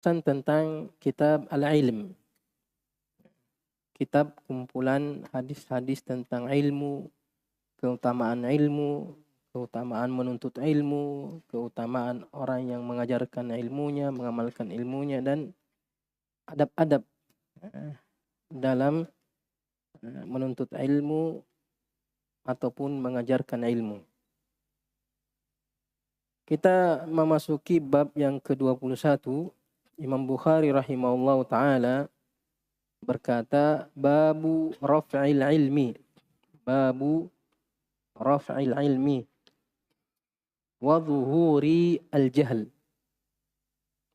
tentang kitab Al-Ilm. Kitab kumpulan hadis-hadis tentang ilmu, keutamaan ilmu, keutamaan menuntut ilmu, keutamaan orang yang mengajarkan ilmunya, mengamalkan ilmunya, dan adab-adab dalam menuntut ilmu ataupun mengajarkan ilmu. Kita memasuki bab yang ke-21. Imam Bukhari rahimahullah ta'ala berkata, Babu raf'il ilmi. Babu raf'il ilmi wa zuhuri al-jahl.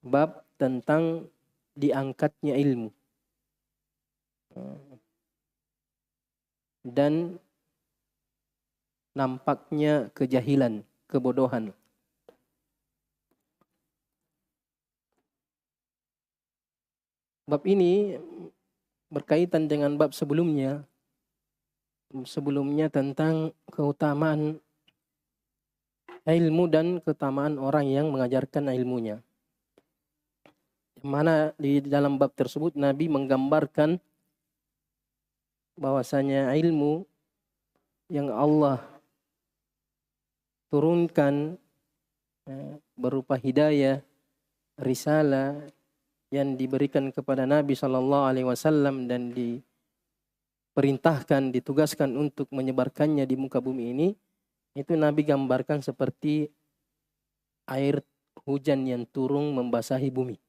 Bab tentang diangkatnya ilmu dan nampaknya kejahilan, kebodohan. Bab ini berkaitan dengan bab sebelumnya. Sebelumnya tentang keutamaan ilmu dan keutamaan orang yang mengajarkan ilmunya. Yang mana di dalam bab tersebut Nabi menggambarkan bahwasanya ilmu yang Allah turunkan berupa hidayah, risalah yang diberikan kepada Nabi SAW dan diperintahkan, ditugaskan untuk menyebarkannya di muka bumi ini, itu Nabi gambarkan seperti air hujan yang turun membasahi bumi.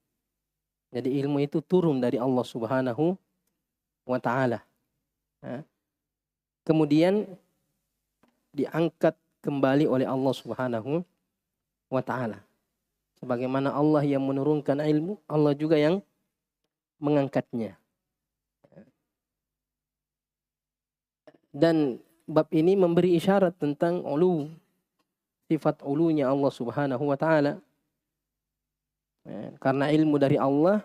Jadi ilmu itu turun dari Allah Subhanahu wa ta'ala. Kemudian diangkat kembali oleh Allah Subhanahu wa ta'ala. Sebagaimana Allah yang menurunkan ilmu, Allah juga yang mengangkatnya. Dan bab ini memberi isyarat tentang sifat ulunya Allah Subhanahu wa ta'ala. Karena ilmu dari Allah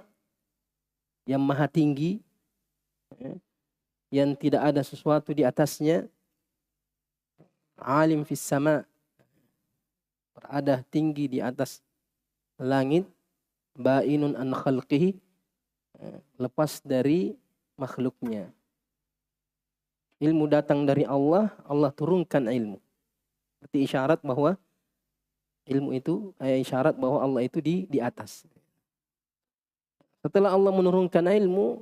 yang maha tinggi, yang tidak ada sesuatu di atasnya, alim fis sama, berada tinggi di atas langit, bainun an khalqihi, lepas dari makhluknya. Ilmu datang dari Allah, Allah turunkan ilmu. Berarti isyarat bahwa ilmu itu isyarat bahwa Allah itu di atas. Setelah Allah menurunkan ilmu,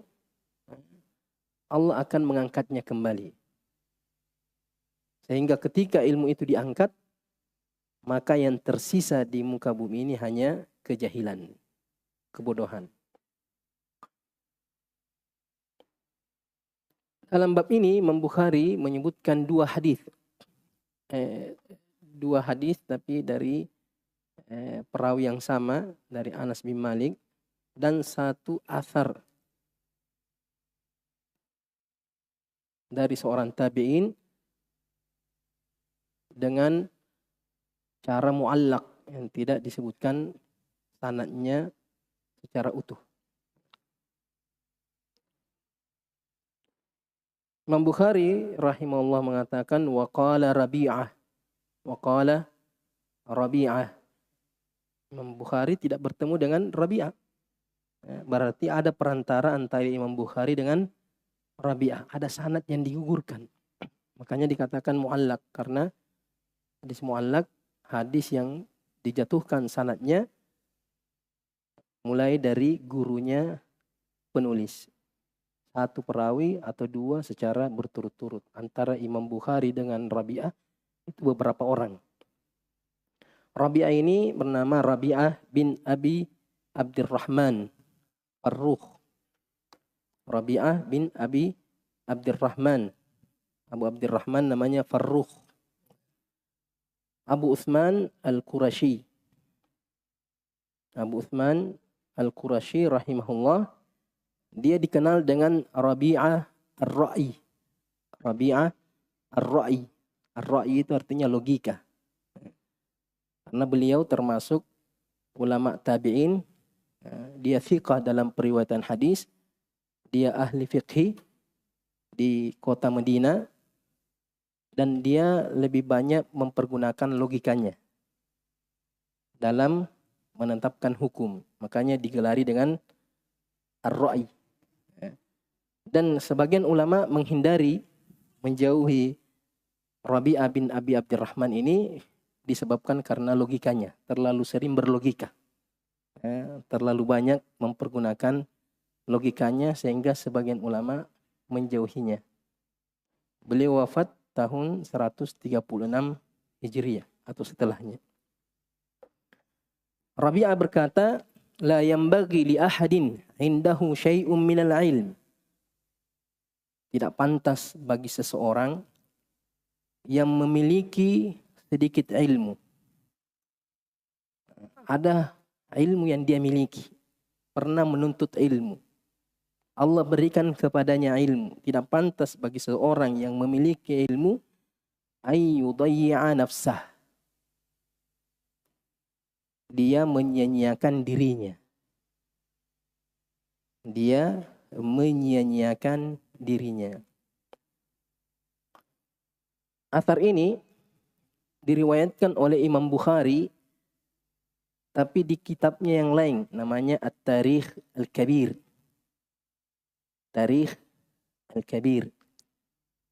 Allah akan mengangkatnya kembali. Sehingga ketika ilmu itu diangkat, maka yang tersisa di muka bumi ini hanya kejahilan, kebodohan. Dalam bab ini Imam Bukhari menyebutkan dua hadis tapi dari perawi yang sama, dari Anas bin Malik, dan satu athar dari seorang tabi'in dengan cara muallaq yang tidak disebutkan sanadnya secara utuh. Imam Bukhari rahimahullah mengatakan waqala Rabi'ah. Imam Bukhari tidak bertemu dengan Rabi'ah. Berarti ada perantara antara Imam Bukhari dengan Rabi'ah. Ada sanad yang digugurkan. Makanya dikatakan muallaq, karena hadis muallaq hadis yang dijatuhkan sanadnya mulai dari gurunya penulis. Satu perawi atau dua secara berturut-turut. Antara Imam Bukhari dengan Rabi'ah itu beberapa orang. Rabi'ah ini bernama Rabi'ah bin Abi Abdurrahman Ar-Rukh. Rabi'ah bin Abi Abdurrahman. Abu Abdurrahman namanya Farrukh. Abu Uthman Al-Qurashi. Abu Uthman Al-Qurashi rahimahullah. Dia dikenal dengan Rabi'ah Ar-Ra'i. Rabi'ah Ar-Ra'i. Ar-Ra'i itu artinya logika. Karena beliau termasuk ulama tabi'in. Dia thiqah dalam periwayatan hadis. Dia ahli fiqhi di kota Madinah. Dan dia lebih banyak mempergunakan logikanya dalam menetapkan hukum. Makanya digelari dengan ar-ra'i. Dan sebagian ulama menghindari, menjauhi Rabi'ah bin Abi Abdurrahman ini disebabkan karena logikanya. Terlalu sering berlogika. Terlalu banyak mempergunakan logikanya sehingga sebagian ulama menjauhinya. Beliau wafat tahun 136 Hijriah atau setelahnya. Rabi'ah berkata, la yambaghi li ahadin indahu syai'un minal ilm. Tidak pantas bagi seseorang yang memiliki sedikit ilmu. Ada ilmu yang dia miliki, pernah menuntut ilmu. Allah berikan kepadanya ilmu. Tidak pantas bagi seseorang yang memiliki ilmu ayyudayya nafsah. Dia menyia-nyiakan dirinya. Dia menyia-nyiakan dirinya. Athar ini diriwayatkan oleh Imam Bukhari, tapi di kitabnya yang lain, namanya At-Tarikh Al-Kabir. Tarikh Al-Kabir.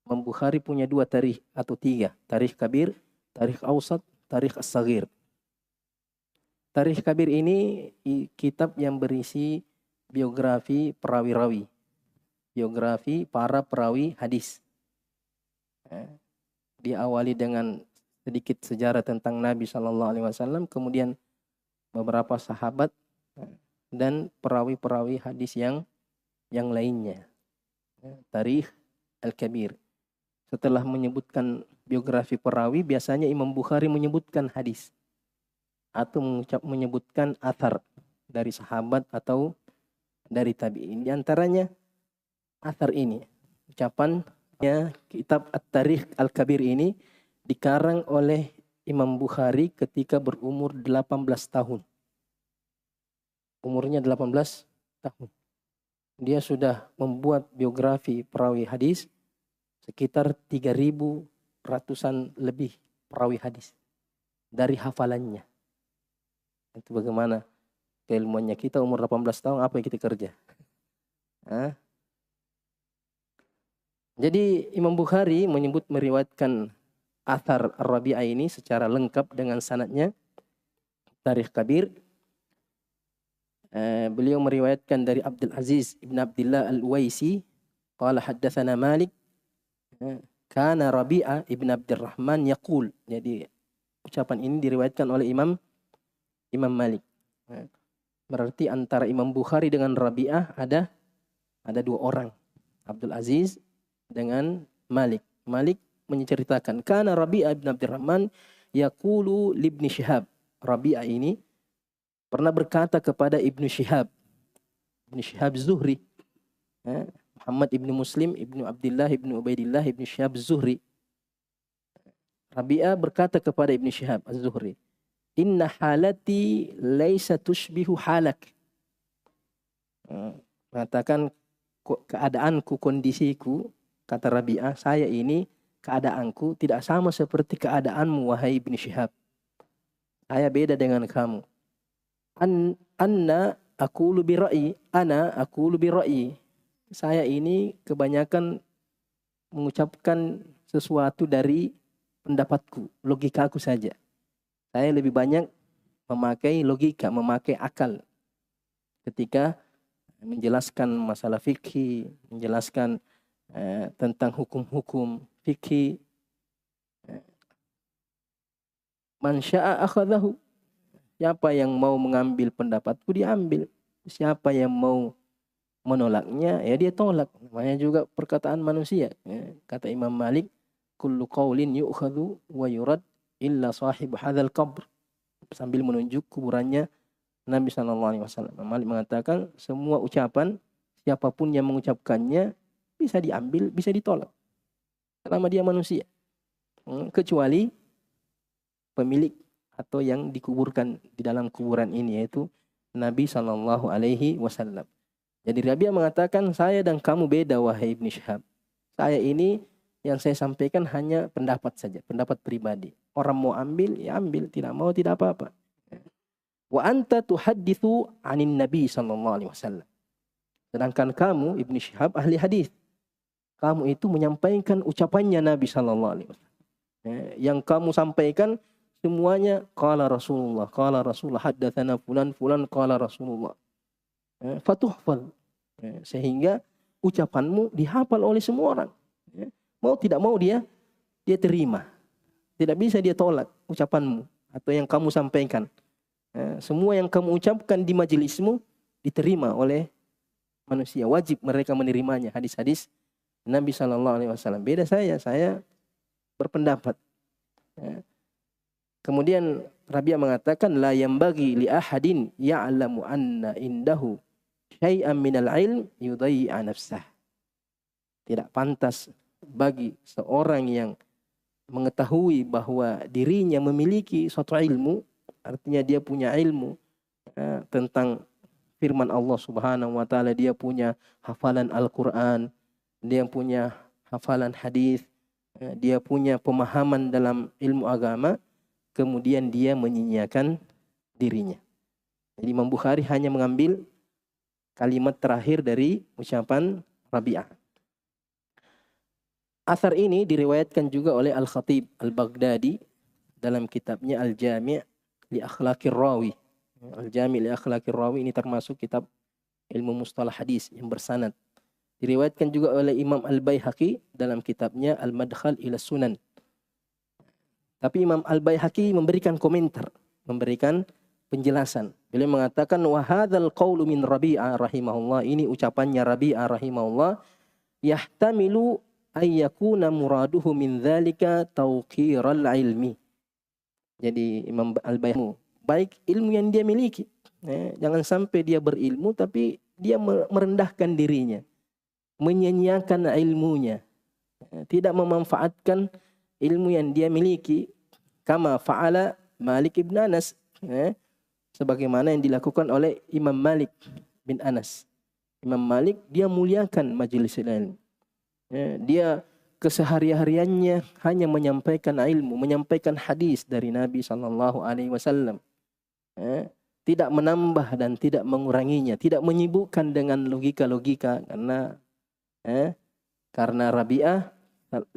Imam Bukhari punya 2 tarikh atau 3. Tarikh Kabir, Tarikh Awsat, Tarikh As-Saghir. Tarikh Kabir ini kitab yang berisi biografi perawi-rawi. Biografi para perawi hadis. Diawali dengan sedikit sejarah tentang Nabi SAW, kemudian beberapa sahabat dan perawi-perawi hadis yang lainnya. Tarikh Al-Kabir. Setelah menyebutkan biografi perawi, biasanya Imam Bukhari menyebutkan hadis atau menyebutkan athar dari sahabat atau dari tabi'in. Di antaranya athar ini, ucapannya kitab At-Tarikh Al-Kabir ini dikarang oleh Imam Bukhari ketika berumur 18 tahun. Umurnya 18 tahun. Dia sudah membuat biografi perawi hadis sekitar 3.000 ratusan lebih perawi hadis dari hafalannya. Itu bagaimana keilmuannya. Kita umur 18 tahun, apa yang kita kerja? Jadi Imam Bukhari meriwayatkan athar Rabi'ah ini secara lengkap dengan sanadnya. Tarikh Kabir. Beliau meriwayatkan dari Abdul Aziz ibn Abdullah Al-Uwaisi. Qala haddatsana Malik. Kana Rabi'ah ibn Abdurrahman yaqul. Jadi ucapan ini diriwayatkan oleh Imam Malik. Berarti antara Imam Bukhari dengan Rabi'ah ada 2 orang. Abdul Aziz dengan Malik. Malik menceritakan kana Rabi'ah bin Abdurrahman yaqulu li Ibnu Syihab. Rabi'ah ini pernah berkata kepada Ibnu Syihab. Ibnu Syihab Zuhri. Muhammad ibnu Muslim, ibnu Abdullah, ibnu Ubaidillah, ibnu Syihab Zuhri. Rabi'ah berkata kepada Ibnu Syihab Az-Zuhri, inna halati laisa tushbihu halak. Mengatakan keadaanku, kondisiku, kata Rabi'ah, saya ini keadaanku tidak sama seperti keadaanmu wahai Ibnu Syihab. Saya beda dengan kamu. Ana aqulu bi ra'yi. Saya ini kebanyakan mengucapkan sesuatu dari pendapatku, logikaku saja. Saya lebih banyak memakai logika, memakai akal ketika menjelaskan masalah fikih, menjelaskan tentang hukum-hukum fikih. Man syaa akhadahu. Siapa yang mau mengambil pendapatku, diambil. Siapa yang mau menolaknya, ya dia tolak. Namanya juga perkataan manusia. Kata Imam Malik, kullu qaulin yu'khadhu wa yurad illa sahib hadzal qabr. Sambil menunjuk kuburannya Nabi SAW. Malik mengatakan semua ucapan siapapun yang mengucapkannya bisa diambil, bisa ditolak. Selama dia manusia. Kecuali pemilik atau yang dikuburkan di dalam kuburan ini, yaitu Nabi SAW. Jadi Rabi'ah mengatakan, saya dan kamu beda wahai Ibnu Syihab. Saya ini yang saya sampaikan hanya pendapat saja, pendapat pribadi. Orang mau ambil, ya ambil. Tidak mau, tidak apa-apa. Wa anta tuhadditsu 'anin Nabi sallallahu alaihi wasallam. Sedangkan kamu Ibnu Syihab ahli hadis. Kamu itu menyampaikan ucapannya Nabi sallallahu alaihi wasallam. Yang kamu sampaikan semuanya qala Rasulullah, haddatsana fulan qala Rasulullah. Fatuhfal. Sehingga ucapanmu dihafal oleh semua orang. Mau tidak mau dia terima. Tidak bisa dia tolak ucapanmu atau yang kamu sampaikan. Semua yang kamu ucapkan di majelismu diterima oleh manusia. Wajib mereka menerimanya. Hadis-hadis Nabi SAW. Beda saya berpendapat. Kemudian Rabi'ah mengatakan la yambagi li ahadin ya'lamu anna indahu syai'an minal ilm yudayyi'a nafsah. Tidak pantas bagi seorang yang mengetahui bahwa dirinya memiliki suatu ilmu, artinya dia punya ilmu tentang firman Allah Subhanahu wa taala, dia punya hafalan Al-Qur'an, dia punya hafalan hadis, dia punya pemahaman dalam ilmu agama, kemudian dia menyia-nyiakan dirinya. Jadi Imam Bukhari hanya mengambil kalimat terakhir dari ucapan Rabi'ah. Asar ini diriwayatkan juga oleh Al-Khatib Al-Baghdadi dalam kitabnya Al-Jami' li Akhlaqir Rawi. Al-Jami' li Akhlaqir Rawi ini termasuk kitab ilmu mustalah hadis yang bersanad. Diriwayatkan juga oleh Imam Al-Baihaqi dalam kitabnya Al-Madkhal ila Sunan. Tapi Imam Al-Baihaqi memberikan komentar, memberikan penjelasan. Beliau mengatakan wa hadzal qaulu min Rabi'ah rahimahullah, ini ucapannya Rabi'ah rahimahullah, yahtamilu ay yakuna muraduhu min dzalika tawqiral ilmi. Jadi Imam Al-Baihaqi baik ilmu yang dia miliki, jangan sampai dia berilmu tapi dia merendahkan dirinya, menyia-nyiakan ilmunya, tidak memanfaatkan ilmu yang dia miliki, kama fa'ala Malik ibn Anas, sebagaimana yang dilakukan oleh Imam Malik bin Anas. Imam Malik dia muliakan majelis ilmu. Dia kesehari-hariannya hanya menyampaikan ilmu, menyampaikan hadis dari Nabi sallallahu alaihi wasallam. Tidak menambah dan tidak menguranginya, tidak menyibukkan dengan logika-logika, karena Rabi'ah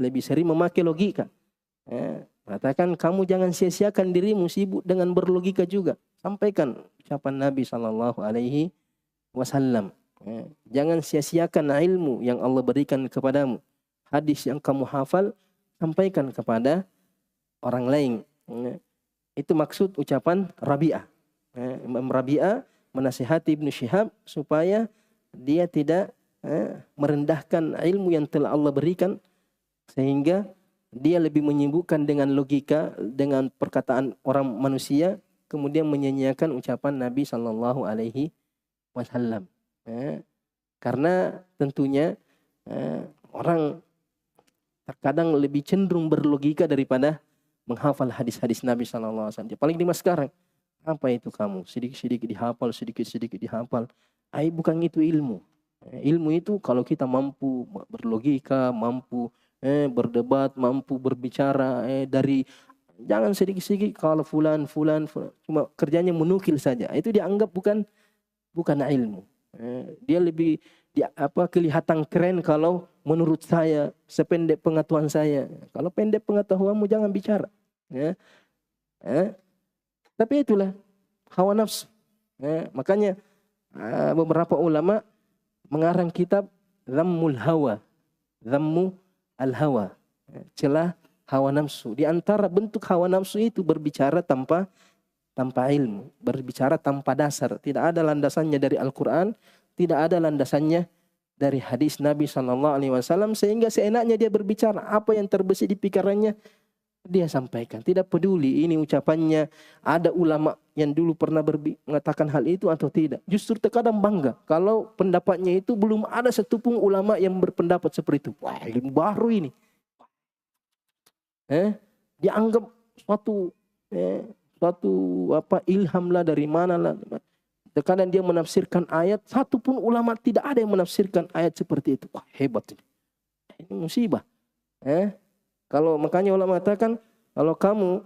lebih sering memakai logika. Katakan kamu jangan sia-siakan dirimu sibuk dengan berlogika juga. Sampaikan ucapan Nabi sallallahu alaihi wasallam. Jangan sia-siakan ilmu yang Allah berikan kepadamu. Hadis yang kamu hafal sampaikan kepada orang lain. Itu maksud ucapan Rabi'ah. Imam Rabi'ah menasihati Ibnu Syihab supaya dia tidak merendahkan ilmu yang telah Allah berikan, sehingga dia lebih menyibukkan dengan logika, dengan perkataan orang manusia, kemudian menyanyiakan ucapan Nabi sallallahu alaihi wasallam. Karena tentunya orang terkadang lebih cenderung berlogika daripada menghafal hadis-hadis Nabi sallallahu alaihi wasallam. Paling di masa sekarang, apa itu kamu sedikit-sedikit dihafal, sedikit-sedikit dihafal. Bukan itu ilmu. Ilmu itu kalau kita mampu berlogika, mampu berdebat, mampu berbicara, dari jangan sedikit-sedikit kalau fulan cuma kerjanya menukil saja. Itu dianggap bukan ilmu. Dia lebih kelihatan keren kalau menurut saya, sependek pengetahuan saya. Kalau pendek pengetahuanmu jangan bicara. Tapi itulah hawa nafsu. Makanya beberapa ulama mengarang kitab Dhammul Hawa, Dhammu al-Hawa, celah hawa nafsu. Di antara bentuk hawa nafsu itu berbicara tanpa ilmu, berbicara tanpa dasar, tidak ada landasannya dari Al-Quran, tidak ada landasannya dari hadis Nabi sallallahu alaihi wasallam, sehingga seenaknya dia berbicara, apa yang terbesit di pikirannya dia sampaikan, tidak peduli ini ucapannya ada ulama yang dulu pernah mengatakan hal itu atau tidak. Justru terkadang bangga kalau pendapatnya itu belum ada satupun ulama yang berpendapat seperti itu. Wah, ilmu baru ini. Dianggap suatu ilham lah, dari mana lah. Terkadang dia menafsirkan ayat, satupun ulama tidak ada yang menafsirkan ayat seperti itu. Wah, hebat ini. Ini musibah. Kalau makanya ulama mengatakan, kalau kamu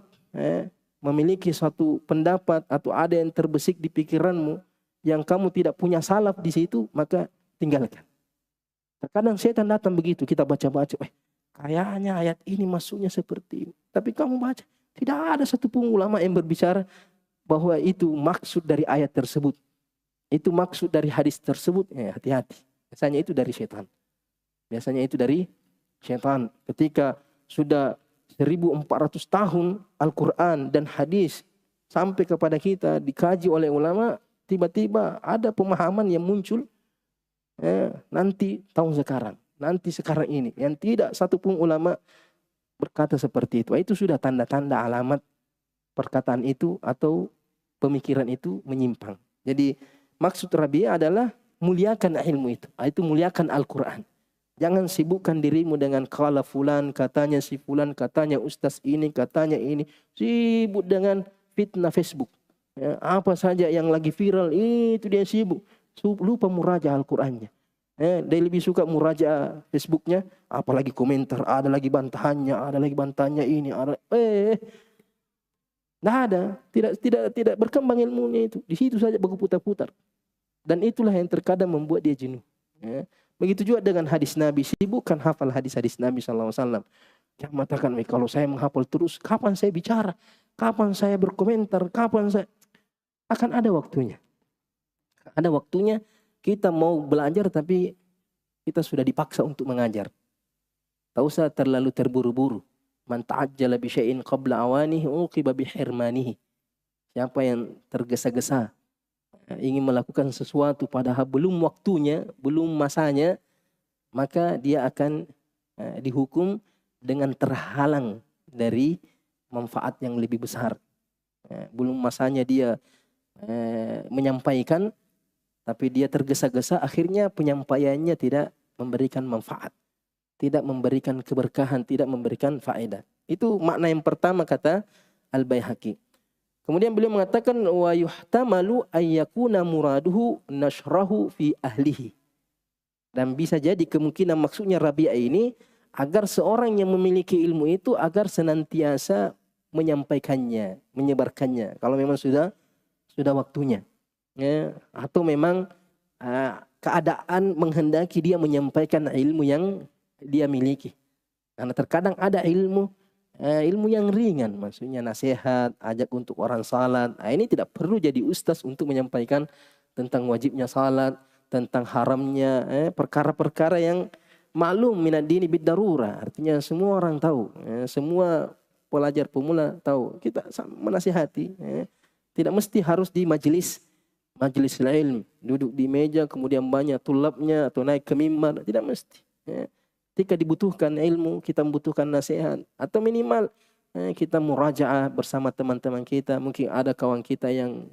memiliki suatu pendapat atau ada yang terbesik di pikiranmu yang kamu tidak punya salaf di situ, maka tinggalkan. Terkadang setan datang begitu, kita baca-baca, kayaknya ayat ini masuknya seperti ini. Tapi kamu baca, tidak ada satupun ulama yang berbicara bahwa itu maksud dari ayat tersebut. Itu maksud dari hadis tersebut. Hati-hati. Biasanya itu dari setan. Biasanya itu dari setan. Ketika sudah 1400 tahun Al-Quran dan hadis sampai kepada kita, dikaji oleh ulama, tiba-tiba ada pemahaman yang muncul nanti tahun sekarang, nanti sekarang ini, yang tidak satupun ulama berkata seperti itu. Itu sudah tanda-tanda alamat perkataan itu atau pemikiran itu menyimpang. Jadi maksud Rabi'ah adalah muliakan ilmu itu. Itu muliakan Al-Quran. Jangan sibukkan dirimu dengan kala fulan, katanya si fulan, katanya ustaz ini, katanya ini. Sibuk dengan fitnah Facebook. Ya, apa saja yang lagi viral, itu dia sibuk. Lupa muraja Al-Qurannya. Dia lebih suka muraja Facebooknya, apalagi komentar, ada lagi bantahannya ini. Tidak ada, tidak berkembang ilmunya itu. Di situ saja berputar-putar. Dan itulah yang terkadang membuat dia jenuh. Ya. Begitu juga dengan hadis Nabi, sibukkan hafal hadis-hadis Nabi SAW. Jangan mengatakan, kalau saya menghafal terus, kapan saya bicara? Kapan saya berkomentar? Kapan saya... Akan ada waktunya. Ada waktunya kita mau belajar tapi kita sudah dipaksa untuk mengajar. Tak usah terlalu terburu-buru. Man ta'ajjala bi syai'in qabla awanihi uqiba bi hirmanihi. Siapa yang tergesa-gesa ingin melakukan sesuatu padahal belum waktunya, belum masanya, maka dia akan dihukum dengan terhalang dari manfaat yang lebih besar. Belum masanya dia menyampaikan, tapi dia tergesa-gesa, akhirnya penyampaiannya tidak memberikan manfaat, tidak memberikan keberkahan, tidak memberikan faedah. Itu makna yang pertama kata Al-Baihaqi. Kemudian beliau mengatakan wa yuhtamalu ayyakuna muraduhu nashrahu fi ahlihi. Dan bisa jadi kemungkinan maksudnya Rabi'ah ini agar seorang yang memiliki ilmu itu agar senantiasa menyampaikannya, menyebarkannya. Kalau memang sudah waktunya. Ya, atau memang keadaan menghendaki dia menyampaikan ilmu yang dia miliki. Karena terkadang ada ilmu yang ringan, maksudnya nasihat, ajak untuk orang salat. Ini tidak perlu jadi ustaz untuk menyampaikan tentang wajibnya salat, tentang haramnya perkara-perkara yang maklum minad dini bid darurah. Artinya semua orang tahu, semua pelajar pemula tahu. Kita menasihati, tidak mesti harus di majelis ilmu, duduk di meja kemudian banyak tulabnya atau naik ke mimbar, tidak mesti. Ketika dibutuhkan ilmu, kita membutuhkan nasihat. Atau minimal kita murajaah bersama teman-teman kita. Mungkin ada kawan kita yang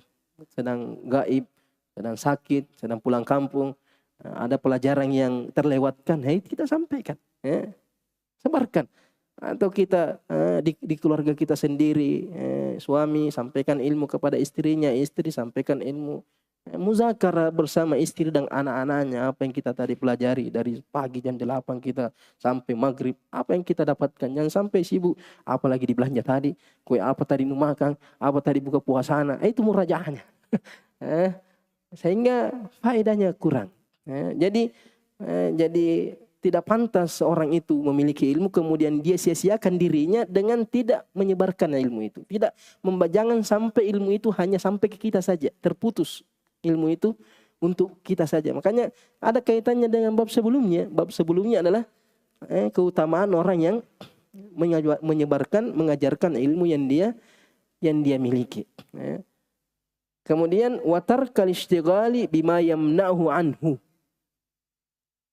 sedang gaib, sedang sakit, sedang pulang kampung. Ada pelajaran yang terlewatkan, kita sampaikan. Sebarkan. Atau kita di keluarga kita sendiri, suami sampaikan ilmu kepada istrinya, istri sampaikan ilmu. Muzakarah bersama istri dan anak-anaknya, apa yang kita tadi pelajari dari pagi jam 8 kita sampai maghrib, apa yang kita dapatkan. Jangan sampai sibuk, apalagi di belanja tadi, kue apa tadi makan, apa tadi buka puasana, itu murajaahnya. Sehingga faedahnya kurang. Jadi tidak pantas seorang itu memiliki ilmu kemudian dia sia-siakan dirinya dengan tidak menyebarkan ilmu itu. Jangan sampai ilmu itu hanya sampai ke kita saja, terputus ilmu itu untuk kita saja. Makanya ada kaitannya dengan bab sebelumnya. Bab sebelumnya adalah keutamaan orang yang menyebarkan, mengajarkan ilmu yang dia miliki. Kemudian watarkal istighali bima yamna'hu anhu.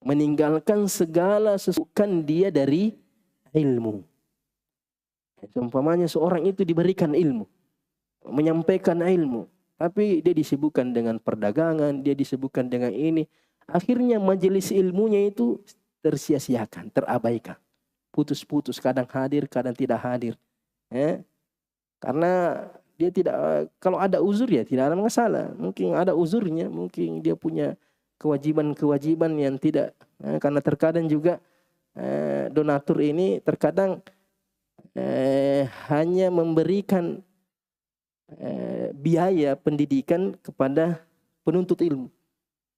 Meninggalkan segala sesukan dia dari ilmu. Seumpamanya seorang itu diberikan ilmu, menyampaikan ilmu, tapi dia disibukkan dengan perdagangan, dia disibukkan dengan ini. Akhirnya majelis ilmunya itu tersia-siakan, terabaikan. Putus-putus, kadang hadir, kadang tidak hadir. Karena dia tidak, kalau ada uzur ya tidak ada masalah. Mungkin ada uzurnya, mungkin dia punya kewajiban-kewajiban yang tidak. Karena terkadang juga donatur ini terkadang hanya memberikan biaya pendidikan kepada penuntut ilmu.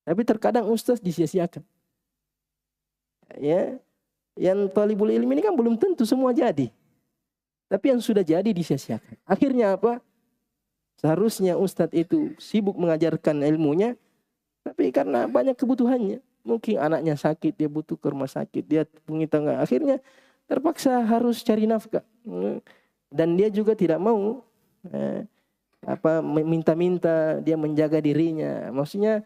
Tapi terkadang ustaz disia-siakan. Ya, yang talibul ilmi ini kan belum tentu semua jadi. Tapi yang sudah jadi disia-siakan. Akhirnya apa? Seharusnya ustadz itu sibuk mengajarkan ilmunya, tapi karena banyak kebutuhannya. Mungkin anaknya sakit, dia butuh ke rumah sakit, dia punya tangga. Akhirnya terpaksa harus cari nafkah. Dan dia juga tidak mau minta-minta, dia menjaga dirinya. Maksudnya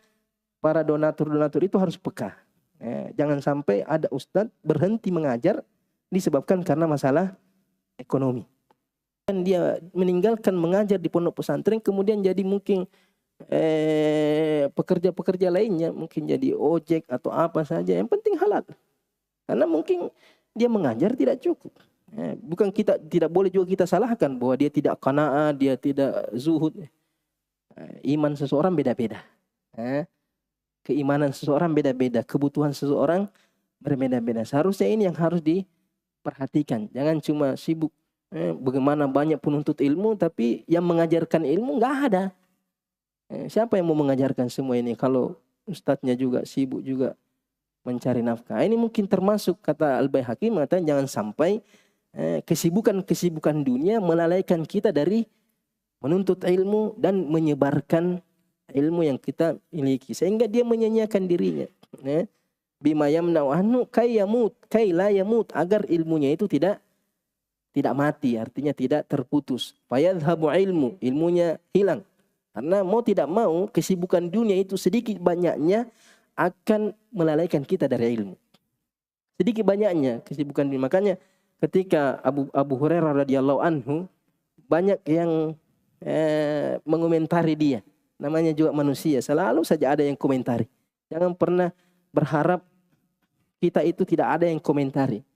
para donatur-donatur itu harus peka. Jangan sampai ada ustadz berhenti mengajar disebabkan karena masalah ekonomi. Dan dia meninggalkan mengajar di pondok pesantren, kemudian jadi mungkin pekerja-pekerja lainnya, mungkin jadi ojek atau apa saja, yang penting halal. Karena mungkin dia mengajar tidak cukup. Bukan kita, tidak boleh juga kita salahkan bahwa dia tidak qanaah, dia tidak zuhud. Iman seseorang beda-beda. Keimanan seseorang beda-beda, kebutuhan seseorang berbeda-beda. Seharusnya ini yang harus diperhatikan. Jangan cuma sibuk bagaimana banyak penuntut ilmu, tapi yang mengajarkan ilmu nggak ada. Siapa yang mau mengajarkan semua ini kalau ustadznya juga sibuk juga mencari nafkah? Ini mungkin termasuk, kata Al-Baihaqi mengatakan, jangan sampai kesibukan-kesibukan dunia melalaikan kita dari menuntut ilmu dan menyebarkan ilmu yang kita miliki, sehingga dia menyanyiakan dirinya. Bima yamna'u anhu kay la yamut, agar ilmunya itu tidak mati, artinya tidak terputus. Fayadhhabu ilmunya hilang. Karena mau tidak mau kesibukan dunia itu sedikit banyaknya akan melalaikan kita dari ilmu. Sedikit banyaknya kesibukan dunia. Makanya ketika Abu Hurairah radhiyallahu anhu, banyak yang mengomentari dia. Namanya juga manusia, selalu saja ada yang komentari. Jangan pernah berharap kita itu tidak ada yang komentari.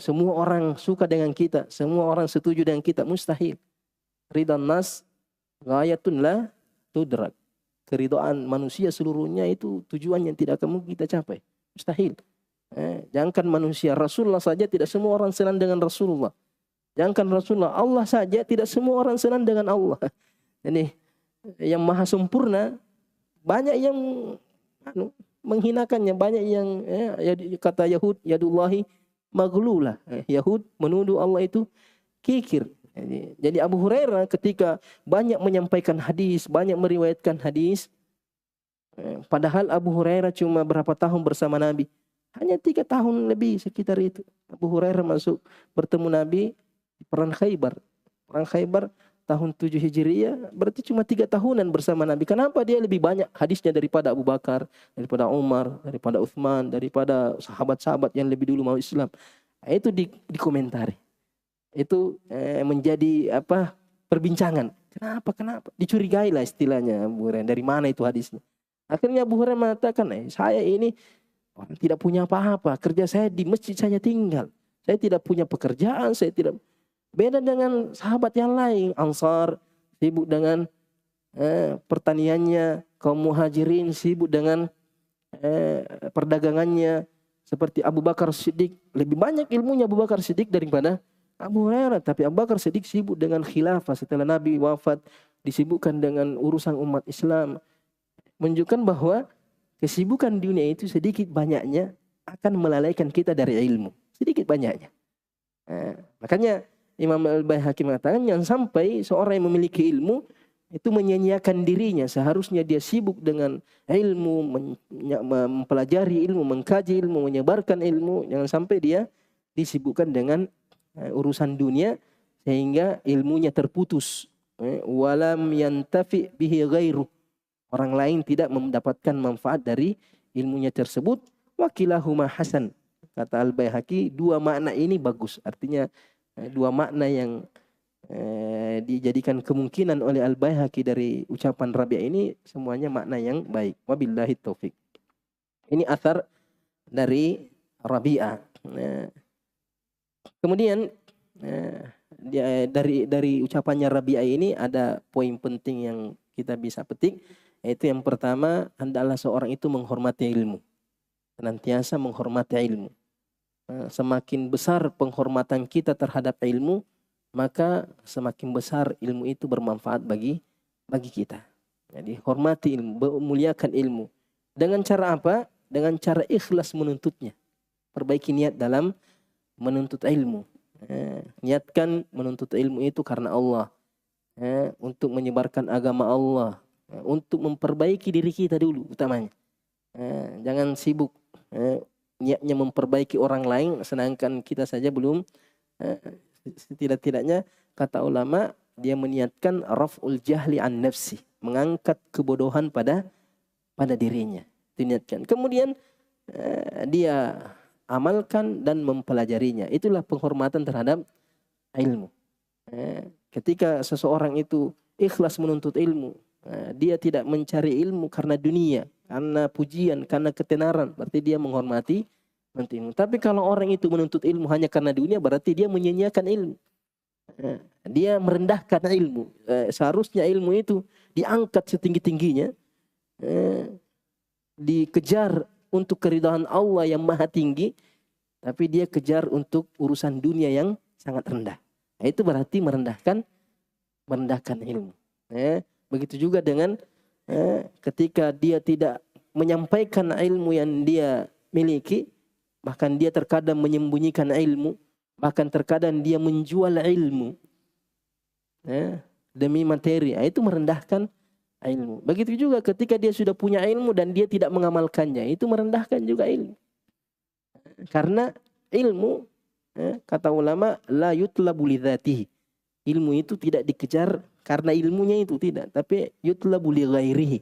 Semua orang suka dengan kita, semua orang setuju dengan kita, mustahil. Ridhan nas ghayatun la tudrak. Keridhaan manusia seluruhnya itu tujuan yang tidak akan mungkin kita capai, mustahil. Jangankan manusia, Rasulullah saja tidak semua orang senang dengan Rasulullah. Jangankan Rasulullah, Allah saja tidak semua orang senang dengan Allah. Ini yang maha sempurna, banyak yang menghinakannya, banyak yang kata Yahud, yadullahi maghlulah. Yahud menuduh Allah itu kikir. Jadi Abu Hurairah ketika banyak menyampaikan hadis, banyak meriwayatkan hadis, padahal Abu Hurairah cuma berapa tahun bersama Nabi? Hanya 3 tahun lebih sekitar itu. Abu Hurairah masuk bertemu Nabi di perang Khaybar. Perang Khaybar tahun 7 Hijriyah, berarti cuma 3 tahunan bersama Nabi. Kenapa dia lebih banyak hadisnya daripada Abu Bakar, daripada Umar, daripada Uthman, daripada sahabat-sahabat yang lebih dulu mau Islam? Itu dikomentari. Itu menjadi perbincangan. Kenapa? Dicurigai lah istilahnya Abu Hurairah. Dari mana itu hadisnya? Akhirnya Abu Hurairah mengatakan, saya ini orang tidak punya apa-apa. Kerja saya di masjid saja tinggal. Saya tidak punya pekerjaan. Saya tidak. Beda dengan sahabat yang lain. Ansar sibuk dengan pertaniannya. Kaum muhajirin sibuk dengan perdagangannya. Seperti Abu Bakar Siddiq. Lebih banyak ilmunya Abu Bakar Siddiq daripada Abu Hurairah. Tapi Abu Bakar Siddiq sibuk dengan khilafah setelah Nabi wafat, disibukkan dengan urusan umat Islam. Menunjukkan bahwa kesibukan dunia itu sedikit banyaknya akan melalaikan kita dari ilmu. Sedikit banyaknya. Makanya Imam Al-Baihaqi mengatakan, jangan sampai seorang yang memiliki ilmu itu menyanyiakan dirinya. Seharusnya dia sibuk dengan ilmu, mempelajari ilmu, mengkaji ilmu, menyebarkan ilmu. Jangan sampai dia disibukkan dengan urusan dunia sehingga ilmunya terputus. Walam yantafi bihi ghairu. Orang lain tidak mendapatkan manfaat dari ilmunya tersebut. Wakilahuma hasan. Kata Al-Baihaqi, 2 makna ini bagus. Artinya 2 makna yang dijadikan kemungkinan oleh Al-Baihaqi dari ucapan Rabi'ah ini semuanya makna yang baik. Wabillahi taufik. Ini athar dari Rabi'ah. Kemudian dari ucapannya Rabi'ah ini ada poin penting yang kita bisa petik, yaitu yang pertama, hendaklah seorang itu menghormati ilmu, senantiasa menghormati ilmu. Semakin besar penghormatan kita terhadap ilmu, maka semakin besar ilmu itu bermanfaat bagi kita. Jadi hormati ilmu, muliakan ilmu. Dengan cara apa? Dengan cara ikhlas menuntutnya. Perbaiki niat dalam menuntut ilmu. Niatkan menuntut ilmu itu karena Allah. Untuk menyebarkan agama Allah. Untuk memperbaiki diri kita dulu utamanya. Jangan sibuk niatnya memperbaiki orang lain sedangkan kita saja belum. Setidak-tidaknya kata ulama dia meniatkan raf'ul jahli an nafsi, mengangkat kebodohan pada dirinya. Diniatkan. Kemudian dia amalkan dan mempelajarinya. Itulah penghormatan terhadap ilmu. Ketika seseorang itu ikhlas menuntut ilmu, dia tidak mencari ilmu karena dunia, karena pujian, karena ketenaran, berarti dia menghormati ilmu. Tapi kalau orang itu menuntut ilmu hanya karena dunia, berarti dia menyia-nyiakan ilmu. Dia merendahkan ilmu. Seharusnya ilmu itu diangkat setinggi-tingginya, dikejar untuk keridhaan Allah yang maha tinggi, tapi dia kejar untuk urusan dunia yang sangat rendah. Nah, itu berarti merendahkan ilmu. Begitu juga dengan ketika dia tidak menyampaikan ilmu yang dia miliki, bahkan dia terkadang menyembunyikan ilmu, bahkan terkadang dia menjual ilmu demi materi. Itu merendahkan ilmu. Begitu juga ketika dia sudah punya ilmu dan dia tidak mengamalkannya, itu merendahkan juga ilmu. Karena ilmu, kata ulama, la yutlabu lidzatihi. Ilmu itu tidak dikejar karena ilmunya itu, tidak, tapi yutlabu li ghairihi.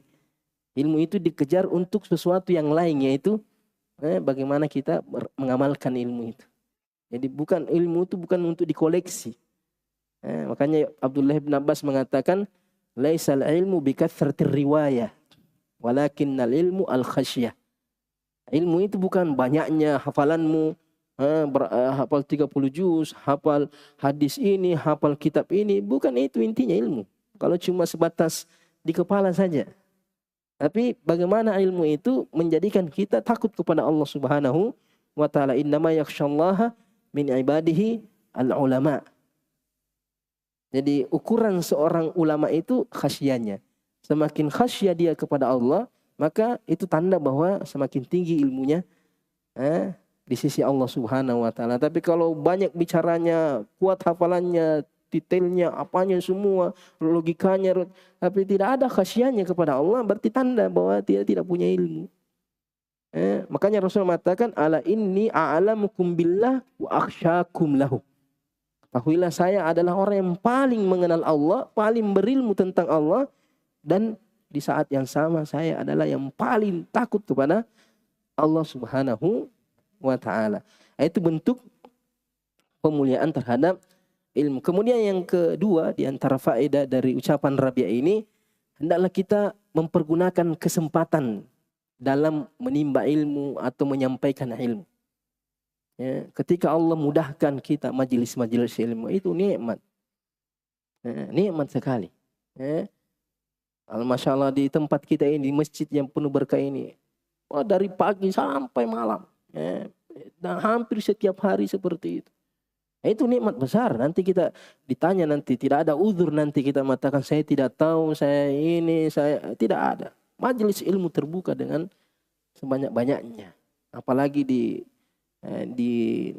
Ilmu itu dikejar untuk sesuatu yang lain, yaitu bagaimana kita mengamalkan ilmu itu. Jadi ilmu itu bukan untuk dikoleksi. Makanya Abdullah bin Abbas mengatakan, laisal ilmu bikathratir riwayah, walakinnal ilmu al khasyah. Ilmu itu bukan banyaknya hafalanmu, hafal 30 juz, hafal hadis ini, hafal kitab ini. Bukan itu intinya ilmu. Kalau cuma sebatas di kepala saja. Tapi bagaimana ilmu itu menjadikan kita takut kepada Allah Subhanahu wa ta'ala. Innama yakhshallaha min ibadihi al-ulama. Jadi ukuran seorang ulama itu khasyanya. Semakin khasyah dia kepada Allah, maka itu tanda bahwa semakin tinggi ilmunya di sisi Allah Subhanahu wa ta'ala. Tapi kalau banyak bicaranya, kuat hafalannya, detailnya, apanya semua, logikanya, tapi tidak ada khasyahnya kepada Allah, berarti tanda bahwa dia tidak punya ilmu. Makanya Rasul mengatakan, ala inni a'lamukum billah wa akhsyakum lahu. Ketahuilah saya adalah orang yang paling mengenal Allah, paling berilmu tentang Allah, dan di saat yang sama saya adalah yang paling takut kepada Allah Subhanahu wa ta'ala. Itu bentuk pemuliaan terhadap ilmu. Kemudian yang kedua di antara faedah dari ucapan Rabi'ah ini, hendaklah kita mempergunakan kesempatan dalam menimba ilmu atau menyampaikan ilmu. Ketika Allah mudahkan kita majelis-majelis ilmu, itu nikmat. Nikmat sekali. Masya Allah di tempat kita ini, masjid yang penuh berkah ini, dari pagi sampai malam, dan hampir setiap hari seperti itu. Itu nikmat besar. Nanti kita ditanya, nanti tidak ada uzur, nanti kita mengatakan saya tidak tahu, saya ini, saya tidak ada. Majelis ilmu terbuka dengan sebanyak-banyaknya. Apalagi di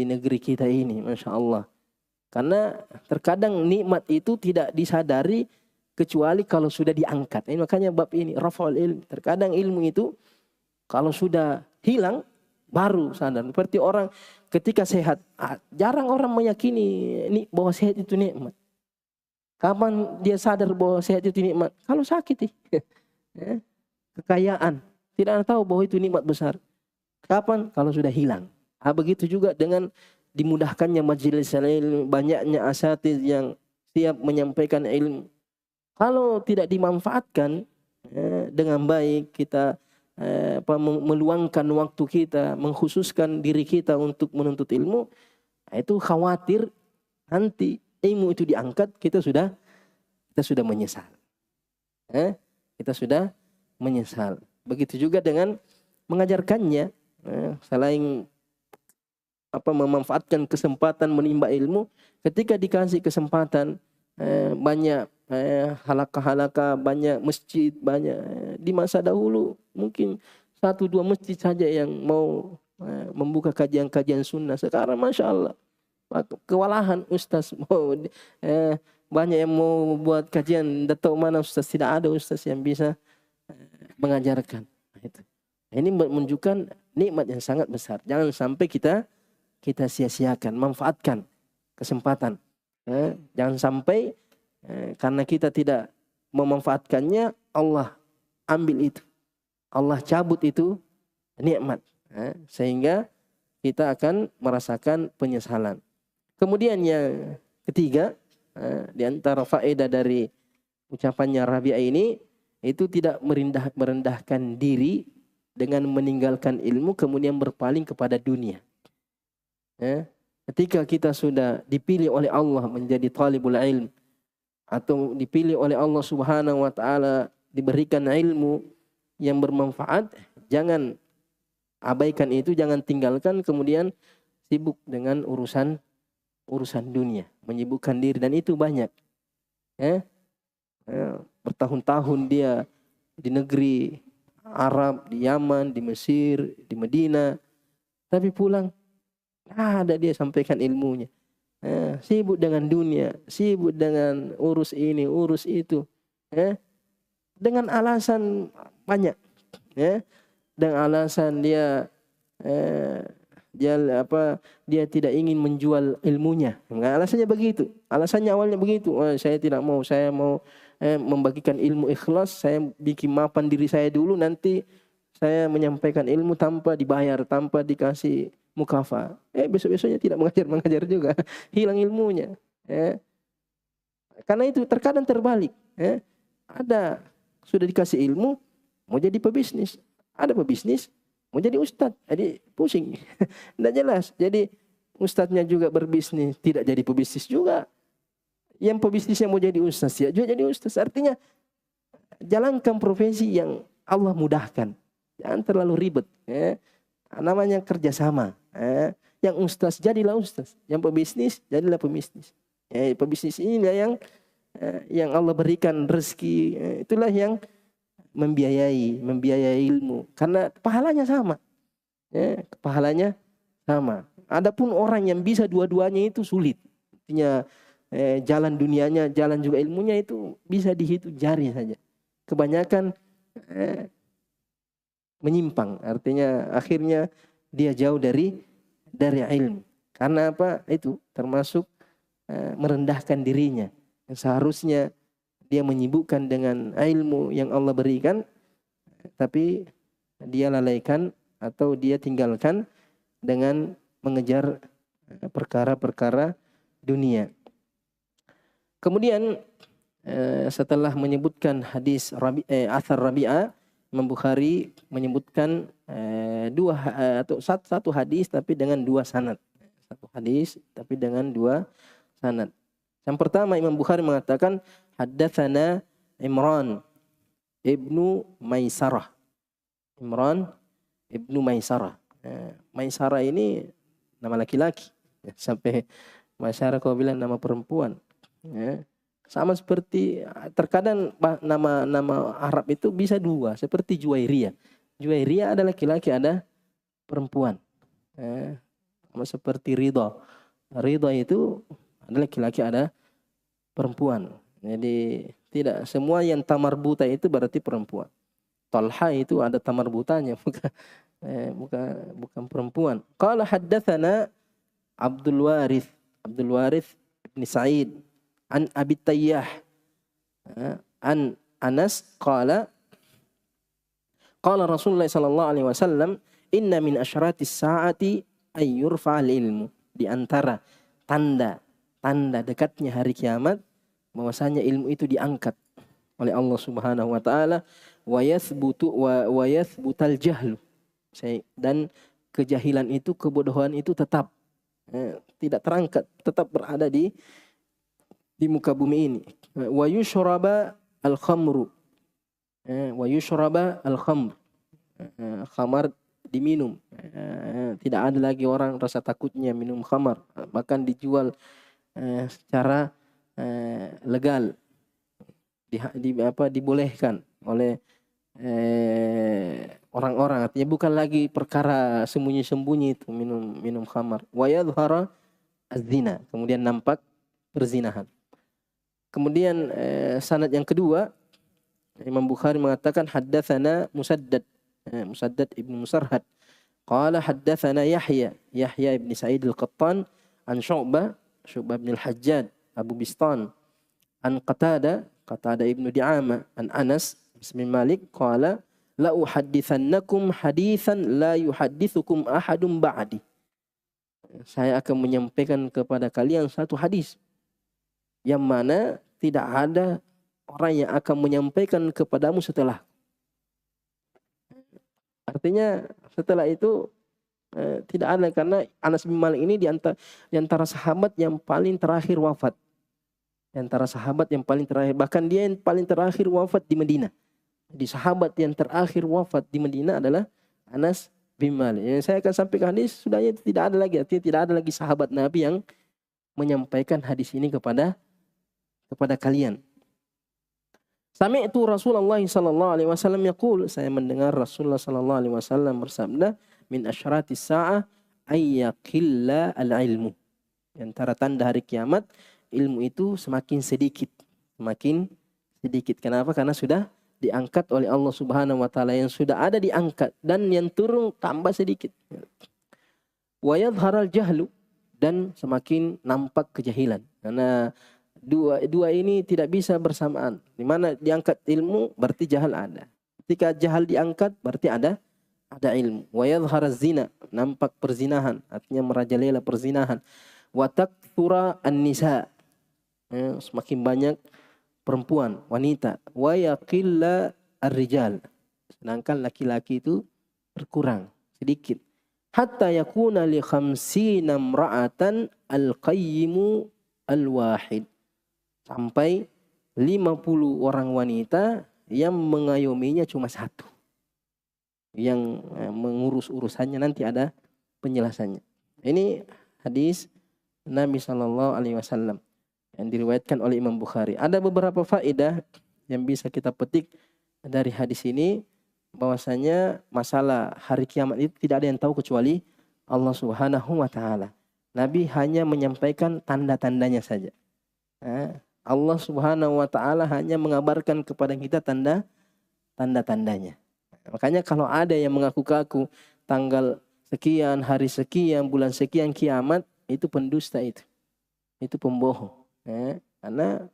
negeri kita ini, Masya Allah. Karena terkadang nikmat itu tidak disadari kecuali kalau sudah diangkat. Ini makanya bab ini, rafa'ul ilm. Terkadang ilmu itu kalau sudah hilang baru sadar. Seperti orang ketika sehat, jarang orang meyakini bahwa sehat itu nikmat. Kapan dia sadar bahwa sehat itu nikmat? Kalau sakit kekayaan, tidak tahu bahwa itu nikmat besar. Kapan? Kalau sudah hilang. Begitu juga dengan dimudahkannya majelis ilmu, banyaknya asatiz yang siap menyampaikan ilmu. Kalau tidak dimanfaatkan dengan baik, kita meluangkan waktu kita, mengkhususkan diri kita untuk menuntut ilmu, itu khawatir nanti ilmu itu diangkat, kita sudah menyesal. Kita sudah menyesal. Begitu juga dengan mengajarkannya. Selain memanfaatkan kesempatan menimba ilmu. Ketika dikasih kesempatan, banyak halaqah-halaqah, banyak masjid, banyak di masa dahulu mungkin 1-2 masjid saja yang mau membuka kajian-kajian sunnah. Sekarang Masya Allah kewalahan ustaz mau banyak yang mau buat kajian, datuk mana ustaz, tidak ada ustaz yang bisa mengajarkan. Itu. Ini menunjukkan nikmat yang sangat besar. Jangan sampai kita sia-siakan, manfaatkan kesempatan. Jangan sampai karena kita tidak memanfaatkannya, Allah ambil itu, Allah cabut itu nikmat, sehingga kita akan merasakan penyesalan. Kemudian yang ketiga, di antara faedah dari ucapannya Rabi'ah ini, itu tidak merendahkan diri dengan meninggalkan ilmu kemudian berpaling kepada dunia. Ketika kita sudah dipilih oleh Allah menjadi talibul ilm, atau dipilih oleh Allah Subhanahu wa taala diberikan ilmu yang bermanfaat, jangan abaikan itu, jangan tinggalkan kemudian sibuk dengan urusan dunia, menyibukkan diri, dan itu banyak. Bertahun-tahun dia di negeri Arab, di Yaman, di Mesir, di Medina, tapi pulang ada dia sampaikan ilmunya. Sibuk dengan dunia, sibuk dengan urus ini, urus itu, dengan alasan banyak, dengan alasan dia dia tidak ingin menjual ilmunya. Alasannya begitu, alasannya awalnya begitu. Saya tidak mau, saya mau membagikan ilmu ikhlas, saya bikin mapan diri saya dulu, nanti saya menyampaikan ilmu tanpa dibayar, tanpa dikasih mukafa. Besok-besoknya tidak mengajar juga, hilang ilmunya. Karena itu terkadang terbalik. Ada sudah dikasih ilmu, mau jadi pebisnis. Ada pebisnis, mau jadi ustadz, jadi pusing. Tidak jelas. Jadi ustadznya juga berbisnis, tidak jadi pebisnis juga. Yang pebisnisnya mau jadi ustadz, ya juga jadi ustadz. Artinya jalankan profesi yang Allah mudahkan. Jangan terlalu ribet. Namanya kerjasama. Yang ustaz jadilah ustaz, yang pebisnis jadilah pebisnis. Pebisnis inilah yang Allah berikan rezeki, itulah yang membiayai ilmu, karena pahalanya sama. Pahalanya sama. Adapun orang yang bisa dua-duanya itu sulit. Artinya jalan dunianya, jalan juga ilmunya, itu bisa dihitung jari saja. Kebanyakan menyimpang, artinya akhirnya dia jauh dari ilmu. Karena apa? Itu termasuk merendahkan dirinya. Yang seharusnya dia menyibukkan dengan ilmu yang Allah berikan, tapi dia lalaikan atau dia tinggalkan dengan mengejar perkara-perkara dunia. Kemudian setelah menyebutkan hadis athar Rabi'ah, Imam Bukhari menyebutkan satu hadis tapi dengan 2 sanad. Satu hadis tapi dengan 2 sanad. Yang pertama, Imam Bukhari mengatakan haddatsana Imran ibnu Maisarah. Imran ibnu Maisarah. Maisarah ini nama laki-laki. Sampai masyarakat kau bilang nama perempuan. Sama seperti terkadang nama Arab itu bisa 2, seperti Juwairiyah. Juwairiyah ada laki-laki, ada perempuan. Sama seperti Ridha. Ridha itu ada laki-laki, ada perempuan. Jadi tidak semua yang tamarbuta itu berarti perempuan. Talha itu ada tamarbutanya, bukan perempuan. Qala haddatsana Abdul Warith bin Sa'id an Abi Tayyah an Anas qala Rasulullah sallallahu alaihi wasallam inna min asyratis saati ay yurfa'al ilmu. Di antara tanda dekatnya hari kiamat bahwasanya ilmu itu diangkat oleh Allah Subhanahu wa taala, wa yathbutal jahlu, dan kejahilan itu, kebodohan itu tetap tidak terangkat, tetap berada di muka bumi ini. Wa yushraba al-khamru. Khamar diminum. Tidak ada lagi orang rasa takutnya minum khamar, bahkan dijual secara legal, dibolehkan oleh orang-orang. Artinya bukan lagi perkara sembunyi-sembunyi itu minum khamar. Wa yadhhara az-zina, kemudian nampak perzinahan. Kemudian sanad yang kedua, Imam Bukhari mengatakan haddatsana Musaddad ibn Musarhad qala haddatsana Yahya ibn Sa'id al-Qattan an Syu'bah bin al-Hajjaj Abu Bistan an Qatada ibn Di'amah an Anas bin Malik qala la uhadditsannakum haditsan la yuhadditsukum ahadun ba'di. Saya akan menyampaikan kepada kalian satu hadis yang mana tidak ada orang yang akan menyampaikan kepadamu setelah. Artinya setelah itu tidak ada, karena Anas bin Malik ini di antara sahabat yang paling terakhir wafat. Di antara sahabat yang paling terakhir, bahkan dia yang paling terakhir wafat di Madinah. Di sahabat yang terakhir wafat di Madinah adalah Anas bin Malik. Yang saya akan sampaikan hadis sudahnya tidak ada lagi, artinya tidak ada lagi sahabat Nabi yang menyampaikan hadis ini kepada kalian. Sami'tu Rasulullah sallallahu alaihi wasallam yaqul, saya mendengar Rasulullah sallallahu alaihi wasallam bersabda, min asyratis sa'ah ayyaqilla al-ilmu. Di antara tanda hari kiamat, ilmu itu semakin sedikit. Kenapa? Karena sudah diangkat oleh Allah Subhanahu wa taala, yang sudah ada diangkat, dan yang turun tambah sedikit. Wa yadhharal jahlu, dan semakin nampak kejahilan. Karena dua ini tidak bisa bersamaan. Di mana diangkat ilmu berarti jahal ada. Ketika jahal diangkat berarti ada ilmu. Wa yadhharaz zina, nampak perzinahan, artinya merajalela perzinahan. Wa takthura an-nisa, semakin banyak perempuan, wanita. Wa yaqilla ar-rijal, sedangkan laki-laki itu berkurang sedikit. Hatta yakuna li 50 imra'atan al-qayyimu al-wahid, sampai 50 orang wanita yang mengayominya cuma satu, yang mengurus urusannya. Nanti ada penjelasannya. Ini hadis Nabi Shallallahu Alaihi Wasallam yang diriwayatkan oleh Imam Bukhari. Ada beberapa faedah yang bisa kita petik dari hadis ini, bahwasanya masalah hari kiamat itu tidak ada yang tahu kecuali Allah Subhanahu wa taala. Nabi hanya menyampaikan tanda-tandanya saja. Allah Subhanahu wa taala hanya mengabarkan kepada kita tanda-tandanya. Makanya kalau ada yang mengaku-ngaku tanggal sekian, hari sekian, bulan sekian kiamat, itu pendusta, itu pembohong. Karena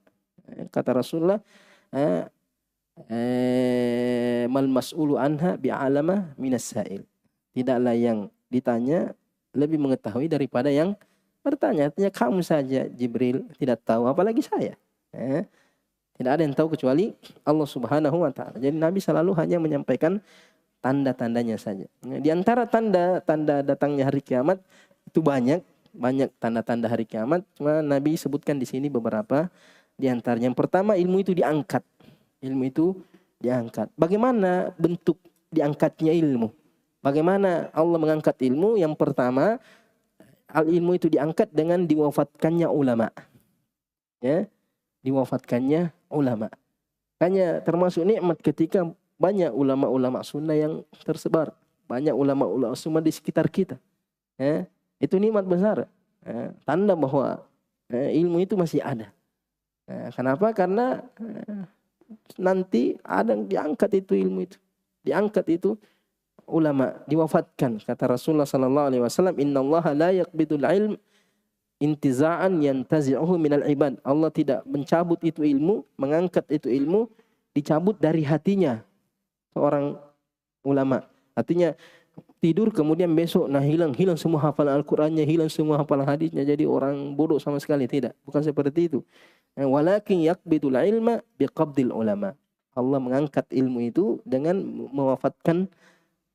kata Rasulullah, mal mas'ulu anha bi'alama minas sa'il. Tidaklah yang ditanya lebih mengetahui daripada yang bertanya. Artinya kamu saja Jibril tidak tahu, apalagi saya. Tidak ada yang tahu kecuali Allah Subhanahu wa taala. Jadi Nabi selalu hanya menyampaikan tanda-tandanya saja. Di antara tanda-tanda datangnya hari kiamat itu banyak tanda-tanda hari kiamat. Cuma Nabi sebutkan di sini beberapa di antaranya. Yang pertama, ilmu itu diangkat. Bagaimana bentuk diangkatnya ilmu? Bagaimana Allah mengangkat ilmu? Yang pertama, ilmu itu diangkat dengan diwafatkannya ulama. Diwafatkannya ulama. Hanya termasuk nikmat ketika banyak ulama-ulama sunnah yang tersebar. Banyak ulama-ulama sunnah di sekitar kita. Itu nikmat besar. Tanda bahwa ilmu itu masih ada. Kenapa? Karena nanti ada yang diangkat itu ilmu itu. Diangkat itu ulama, diwafatkan. Kata Rasulullah sallallahu alaihi wasallam, "Innallaha la yaqbidul ilm intiza'an yantazi'uhu minal ibad." Allah tidak mencabut itu ilmu, mengangkat itu ilmu, dicabut dari hatinya seorang ulama. Artinya tidur kemudian besok hilang semua hafalan Al-Qur'annya, hilang semua hafalan hadisnya, jadi orang bodoh sama sekali. Tidak, bukan seperti itu. Walakin yaqbidul ilma biqabdil ulama. Allah mengangkat ilmu itu dengan mewafatkan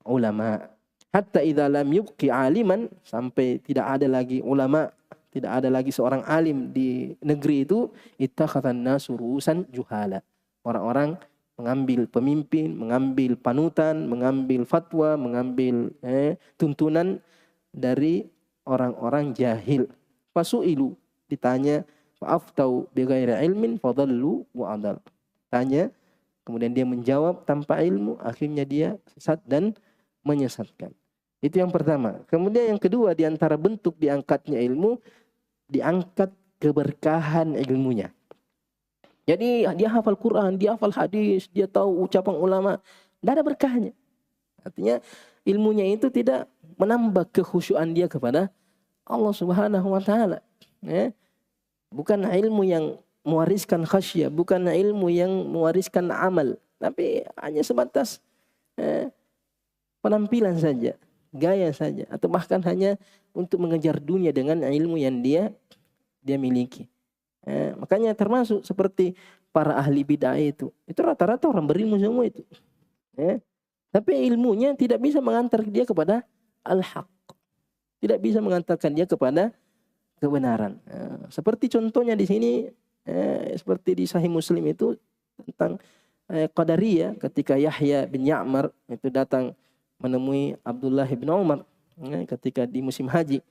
ulama. Hatta idza lam yubqi aliman, sampai tidak ada lagi ulama, tidak ada lagi seorang alim di negeri itu, ittakhadhan nasu ru'usan juhala. Orang-orang mengambil pemimpin, mengambil panutan, mengambil fatwa, mengambil tuntunan dari orang-orang jahil. Fasu'ilu, ditanya, fa'aftau bighairi ilmin fadallu wa adal. Tanya, kemudian dia menjawab tanpa ilmu, akhirnya dia sesat dan menyesatkan. Itu yang pertama. Kemudian yang kedua, di antara bentuk diangkatnya ilmu, diangkat keberkahan ilmunya. Jadi dia hafal Quran, dia hafal hadis, dia tahu ucapan ulama, tidak ada berkahnya. Artinya ilmunya itu tidak menambah kekhusyuan dia kepada Allah Subhanahu wa taala. Bukan ilmu yang mewariskan khasyah, bukan ilmu yang mewariskan amal, tapi hanya sebatas penampilan saja, gaya saja, atau bahkan hanya untuk mengejar dunia dengan ilmu yang dia miliki. Makanya termasuk seperti para ahli bid'ah itu rata-rata orang berilmu semua itu. Tapi ilmunya tidak bisa mengantar dia kepada al-haq. Tidak bisa mengantarkan dia kepada kebenaran. Seperti contohnya di sini, seperti di Sahih Muslim itu tentang Qadariyah, ketika Yahya bin Ya'mar itu datang menemui Abdullah bin Umar ketika di musim haji.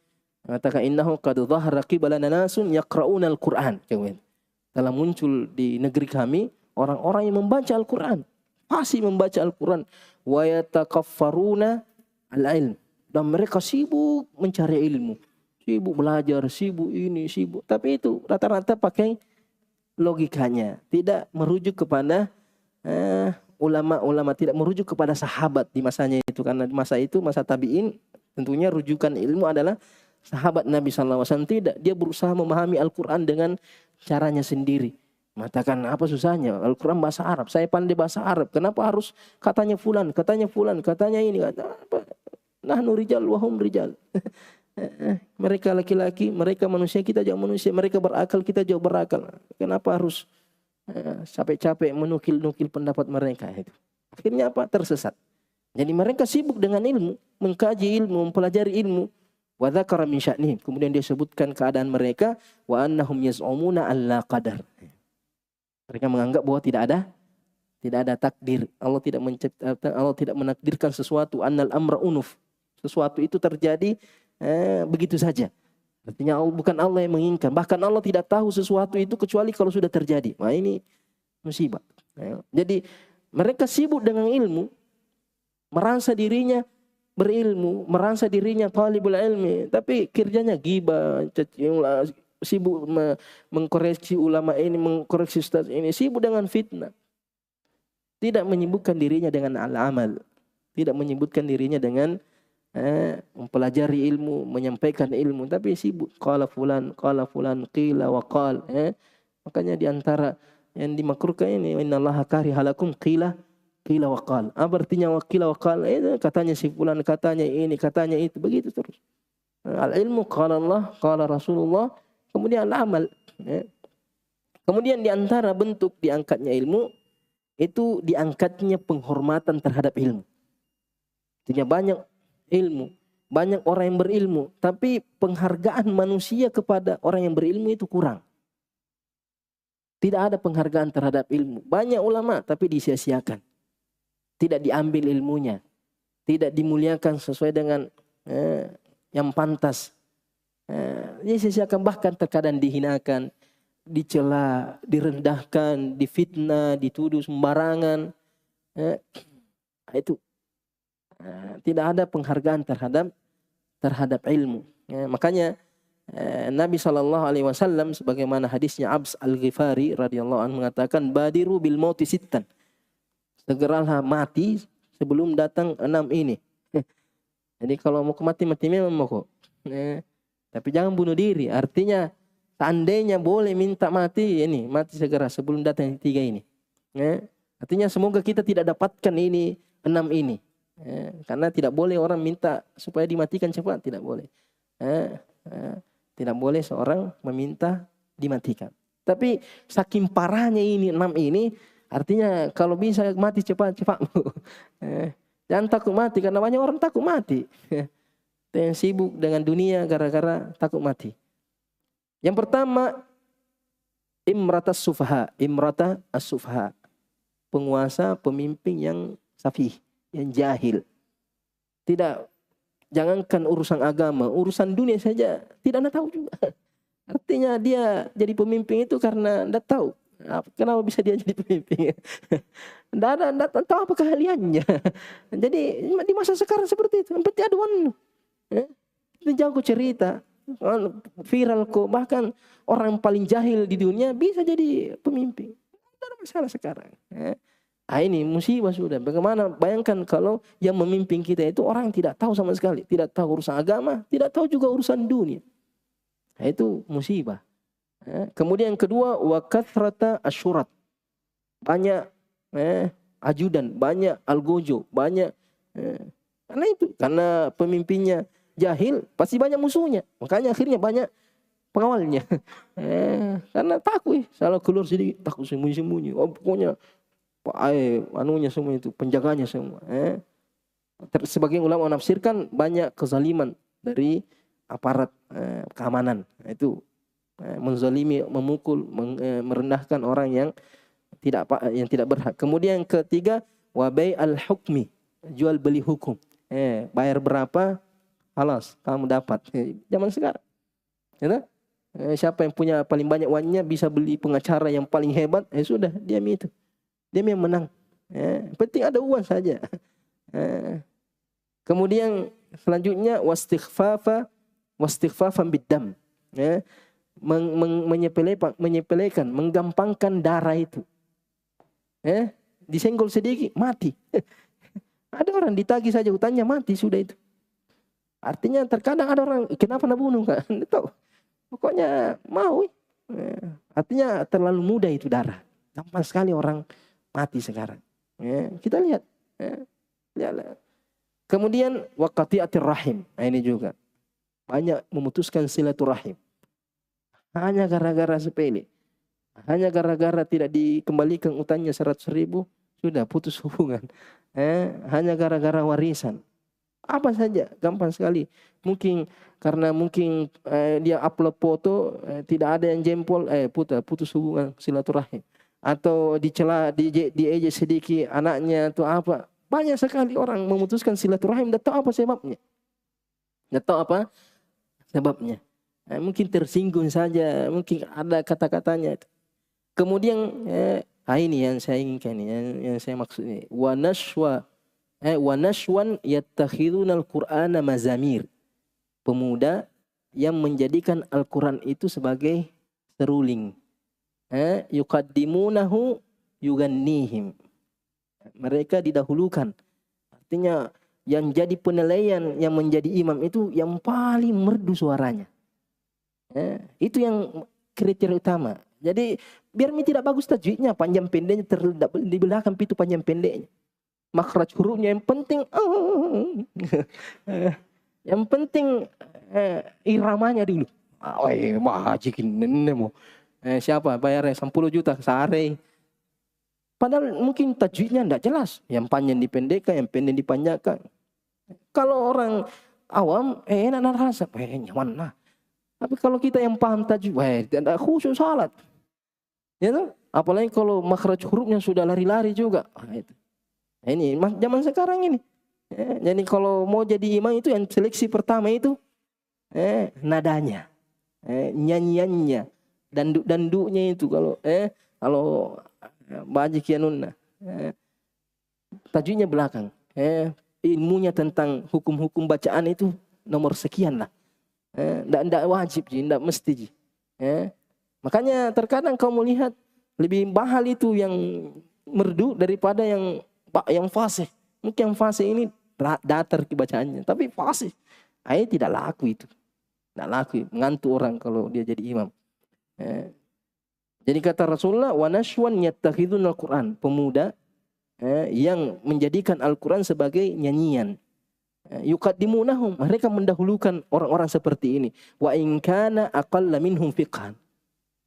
Mengatakan innahu qad dhahara qibalana nasun yaqra'una al-Qur'an. Telah muncul di negeri kami orang-orang yang membaca Al-Qur'an, fasih membaca Al-Qur'an, wa yatakaffaruna al-ilm, dan mereka sibuk mencari ilmu, sibuk belajar, sibuk ini, sibuk. Tapi itu rata-rata pakai logikanya, tidak merujuk kepada ulama-ulama, tidak merujuk kepada sahabat di masanya itu, karena di masa itu, masa tabi'in, tentunya rujukan ilmu adalah sahabat Nabi SAW. Tidak, dia berusaha memahami Al-Quran dengan caranya sendiri. Mengatakan apa susahnya, Al-Quran bahasa Arab, saya pandai bahasa Arab, kenapa harus katanya fulan, katanya ini, kata apa? Nahnu rijal wahum rijal. Mereka laki-laki, mereka manusia, kita jauh manusia, mereka berakal, kita jauh berakal. Kenapa harus capek-capek menukil-nukil pendapat mereka itu? Akhirnya apa? Tersesat. Jadi mereka sibuk dengan ilmu, mengkaji ilmu, mempelajari ilmu. Wa dzakara min sya'nihim, kemudian dia sebutkan keadaan mereka, wa annahum yaz'umuna alla qadar. Mereka menganggap bahwa tidak ada takdir. Allah tidak menciptakan, Allah tidak menakdirkan sesuatu, annal amra unuf. Sesuatu itu terjadi begitu saja. Artinya bukan Allah yang menginginkan, bahkan Allah tidak tahu sesuatu itu kecuali kalau sudah terjadi. Nah, ini musibah. Jadi mereka sibuk dengan ilmu, merasa dirinya berilmu, merasa dirinya talibul ilmi, tapi kerjanya ghibah, sibuk mengkoreksi ulama ini, mengkoreksi ustaz ini, sibuk dengan fitnah. Tidak menyibukkan dirinya dengan al-amal, tidak menyebutkan dirinya dengan mempelajari ilmu, menyampaikan ilmu, tapi sibuk qala fulan, qila wa qal. Makanya di antara yang dimakruhkan ini, innallaha karihalakum qila wa qal. Apa artinya qila wa qal? Katanya si fulan, katanya ini, katanya itu, begitu terus. Al-ilmu qala Allah, qala Rasulullah, kemudian al-amal. Kemudian di antara bentuk diangkatnya ilmu itu diangkatnya penghormatan terhadap ilmu. Artinya banyak ilmu, banyak orang yang berilmu, tapi penghargaan manusia kepada orang yang berilmu itu kurang. Tidak ada penghargaan terhadap ilmu. Banyak ulama tapi disia-siakan. Tidak diambil ilmunya, tidak dimuliakan sesuai dengan yang pantas. Disia-siakan, bahkan terkadang dihinakan, dicela, direndahkan, difitnah, dituduh sembarangan. Itu tidak ada penghargaan terhadap ilmu. Makanya Nabi SAW sebagaimana hadisnya Abs Al-Ghifari radhiyallahu anhu mengatakan, badiru bil mauti sittan, segeralah mati sebelum datang 6 ini. Jadi kalau mau mati memang mau kok. Tapi jangan bunuh diri. Artinya seandainya boleh minta mati, ini mati segera sebelum datang yang 3 ini. Artinya semoga kita tidak dapatkan ini 6 ini. Karena tidak boleh orang minta supaya dimatikan cepat, tidak boleh. Tidak boleh seorang meminta dimatikan. Tapi saking parahnya ini 6 ini, artinya kalau bisa mati cepat. Jangan takut mati, karena banyak orang takut mati. Yang sibuk dengan dunia gara-gara takut mati. Yang pertama, imrata as-sufaha. penguasa, pemimpin yang safih, yang jahil. Tidak, jangankan urusan agama, urusan dunia saja tidak tahu juga. Artinya dia jadi pemimpin itu karena tidak tahu. Kenapa bisa dia jadi pemimpin? Tidak tahu apa keahliannya. Jadi di masa sekarang seperti itu. Yang penting ada uang. Itu jago cerita. Viral kok. Bahkan orang yang paling jahil di dunia bisa jadi pemimpin. Tidak ada masalah sekarang. Ini musibah sudah. Bagaimana bayangkan kalau yang memimpin kita itu orang yang tidak tahu sama sekali. Tidak tahu urusan agama. Tidak tahu juga urusan dunia. Itu musibah. Kemudian yang kedua, wa kathrata asyurat. Banyak ajudan, banyak algojo, banyak. Karena itu, karena pemimpinnya jahil, pasti banyak musuhnya. Makanya akhirnya banyak pengawalnya. Karena takut, salah keluar sedikit, takut sembunyi-sembunyi. Oh, pokoknya anunya semua itu, penjaganya semua. Sebagian ulama menafsirkan banyak kezaliman dari aparat keamanan. Itu menzalimi, memukul, merendahkan orang yang tidak berhak. Kemudian yang ketiga, wabai al-hukmi, jual beli hukum. Bayar berapa, halas kamu dapat. Zaman sekarang. Ya, siapa yang punya paling banyak uangnya bisa beli pengacara yang paling hebat, sudah dia itu. Dia yang menang. Penting ada uang saja. Kemudian selanjutnya wastighfafan biddam. Menyepelekan, menggampangkan darah itu. Disenggol sedikit mati. Ada orang ditagih saja hutangnya mati sudah itu. Artinya terkadang ada orang kenapa nak bunuh kan? Tahu. Pokoknya mau. Artinya terlalu mudah itu darah. Gampang sekali orang mati sekarang. Kita lihat. Lihatlah. Kemudian waqati'atir rahim. Ini juga banyak memutuskan silaturahim. Hanya gara-gara sepele. Hanya gara-gara tidak dikembalikan utangnya 100.000, sudah putus hubungan. Hanya gara-gara warisan. Apa saja, gampang sekali. Mungkin karena dia upload foto, tidak ada yang jempol, putus hubungan silaturahim. Atau dicela, diejek sedikit anaknya atau apa. Banyak sekali orang memutuskan silaturahim, tidak tahu apa sebabnya. Tidak tahu apa sebabnya. Mungkin tersinggung saja, mungkin ada kata-katanya. Kemudian ini yang saya inginkan, yang saya maksud ini. Wa nashwan yattakhidunal Qur'ana mazamir. Pemuda yang menjadikan Al-Quran itu sebagai seruling. Yuqaddimunahu yugannihim. Mereka didahulukan. Artinya yang jadi penilaian, yang menjadi imam itu yang paling merdu suaranya. Itu yang kriteria utama. Jadi biar tidak bagus tajwidnya, panjang pendeknya terledak di belakang pintu panjang pendeknya. Makhraj hurufnya yang penting. Yang penting iramanya dulu. Majikin nenemu. Siapa bayarnya 10 juta sehari. Padahal mungkin tajwidnya tidak jelas. Yang panjang dipendekkan, yang pendek dipanjangkan. Kalau orang awam, enak rasa, nyaman lah. Tapi kalau kita yang paham tajwid, tidak khusyuk salat. Ya, apalagi kalau makhraj hurufnya sudah lari-lari juga. Ini zaman sekarang ini. Jadi kalau mau jadi imam itu yang seleksi pertama itu nadanya, nyanyiannya, danduknya itu kalau bajik yanunna, tajwidnya belakang. Ilmunya tentang hukum-hukum bacaan itu nomor sekian lah. Tidak wajib, tidak mesti. Makanya terkadang kau melihat lebih mahal itu yang merdu daripada yang fasih. Mungkin yang fasih ini datar kebacaannya, tapi fasih. Tidak laku itu. Tidak laku, mengantuk orang kalau dia jadi imam. Jadi kata Rasulullah, wa nashwan yattakhidun al-Quran. Pemuda yang menjadikan Al-Quran sebagai nyanyian. Yuqaddimunahum, mereka mendahulukan orang-orang seperti ini. Wa in kana aqalla minhum fiqhan.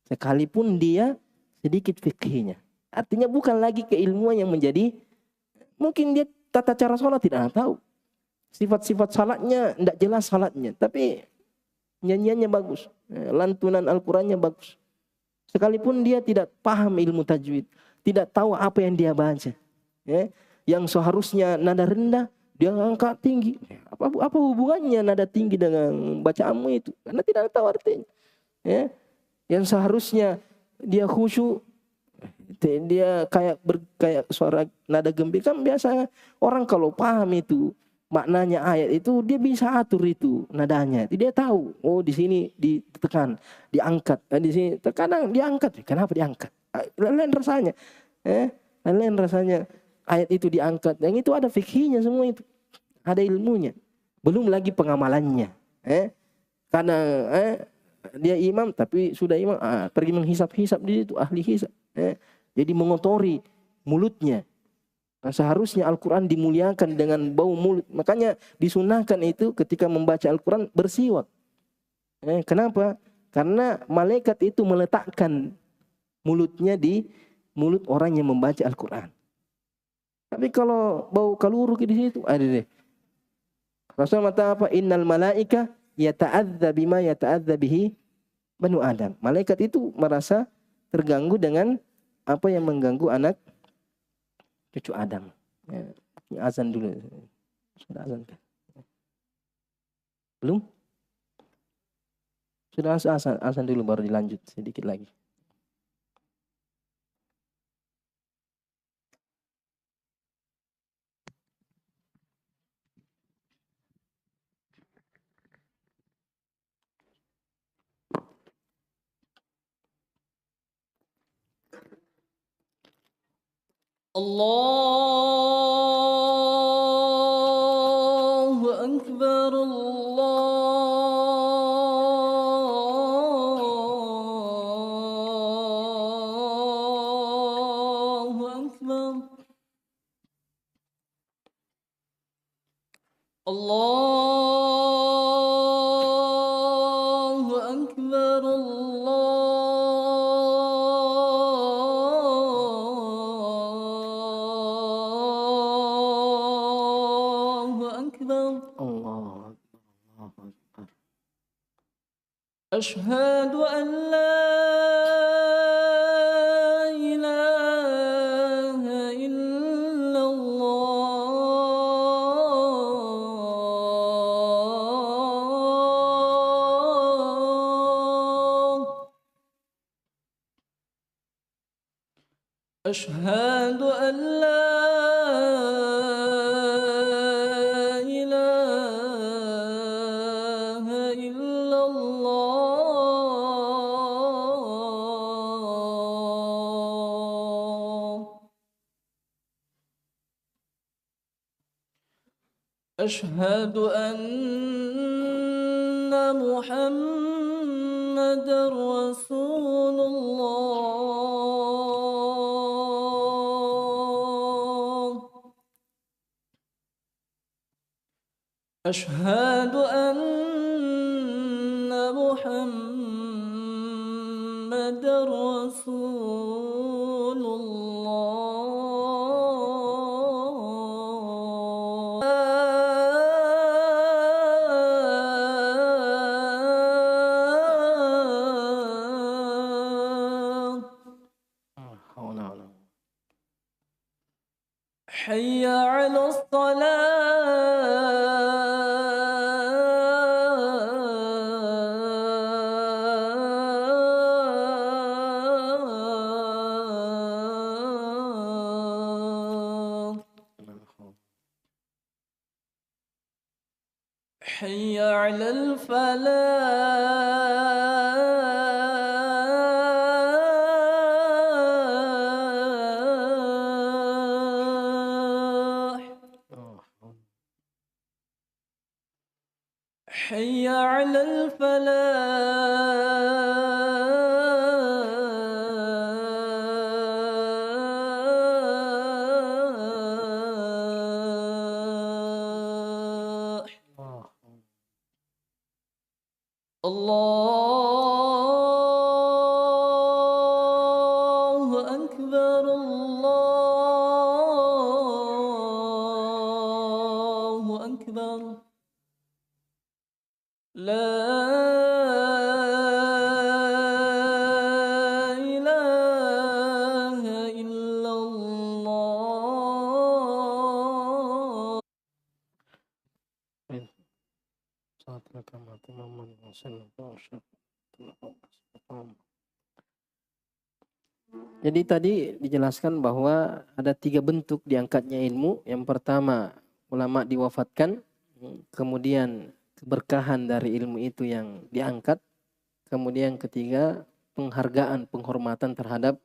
Sekalipun dia sedikit fikihnya. Artinya bukan lagi keilmuan yang menjadi, mungkin dia tata cara salat tidak tahu. Sifat-sifat salatnya tidak jelas salatnya, tapi nyanyiannya bagus. Lantunan Al-Qurannya bagus. Sekalipun dia tidak paham ilmu tajwid, tidak tahu apa yang dia baca. Ya. Yang seharusnya nada rendah, dia angkat tinggi. Apa hubungannya nada tinggi dengan bacaanmu itu? Karena tidak tahu artinya. Ya. Yang seharusnya dia khusyuk, dia kayak suara nada gembira. Kan biasa orang kalau paham itu maknanya ayat itu, dia bisa atur itu nadanya. Dia tahu, oh di sini ditekan, diangkat, di sini terkadang diangkat. Kenapa diangkat? Lain rasanya. Lain rasanya ayat itu diangkat. Yang itu ada fikihnya semua itu. Ada ilmunya. Belum lagi pengamalannya. Karena dia imam tapi sudah imam pergi menghisap-hisap di situ, ahli hisap. Jadi mengotori mulutnya. Nah, seharusnya Al-Quran dimuliakan dengan bau mulut. Makanya disunahkan itu ketika membaca Al-Quran bersiwak. Kenapa? Karena malaikat itu meletakkan mulutnya di mulut orang yang membaca Al-Quran. Tapi kalau bau kaluruk di situ, ada deh. Rasul mata apa? Innal malaika yata'adza bima yata'adza bihi Banu Adam. Malaikat itu merasa terganggu dengan apa yang mengganggu anak cucu Adam. Azan dulu. Sudah azan kan? Belum? Sudah azan dulu baru dilanjut sedikit lagi. Allahu Akbar, Allahu Akbar. Allahu Akbar, Allahu Akbar. Allahu Akbar. Asyhadu an la أشهد أن لا إله إلا الله أشهد أن محمد رسول الله أشهد أن محمد رسول الله حي على الصلاة حي على الفلاح حي على الفلاح الله أكبر الله أكبر لا إله إلا Jadi tadi dijelaskan bahwa ada 3 bentuk diangkatnya ilmu. Yang pertama, ulama diwafatkan, kemudian keberkahan dari ilmu itu yang diangkat. Kemudian ketiga, penghargaan, penghormatan terhadap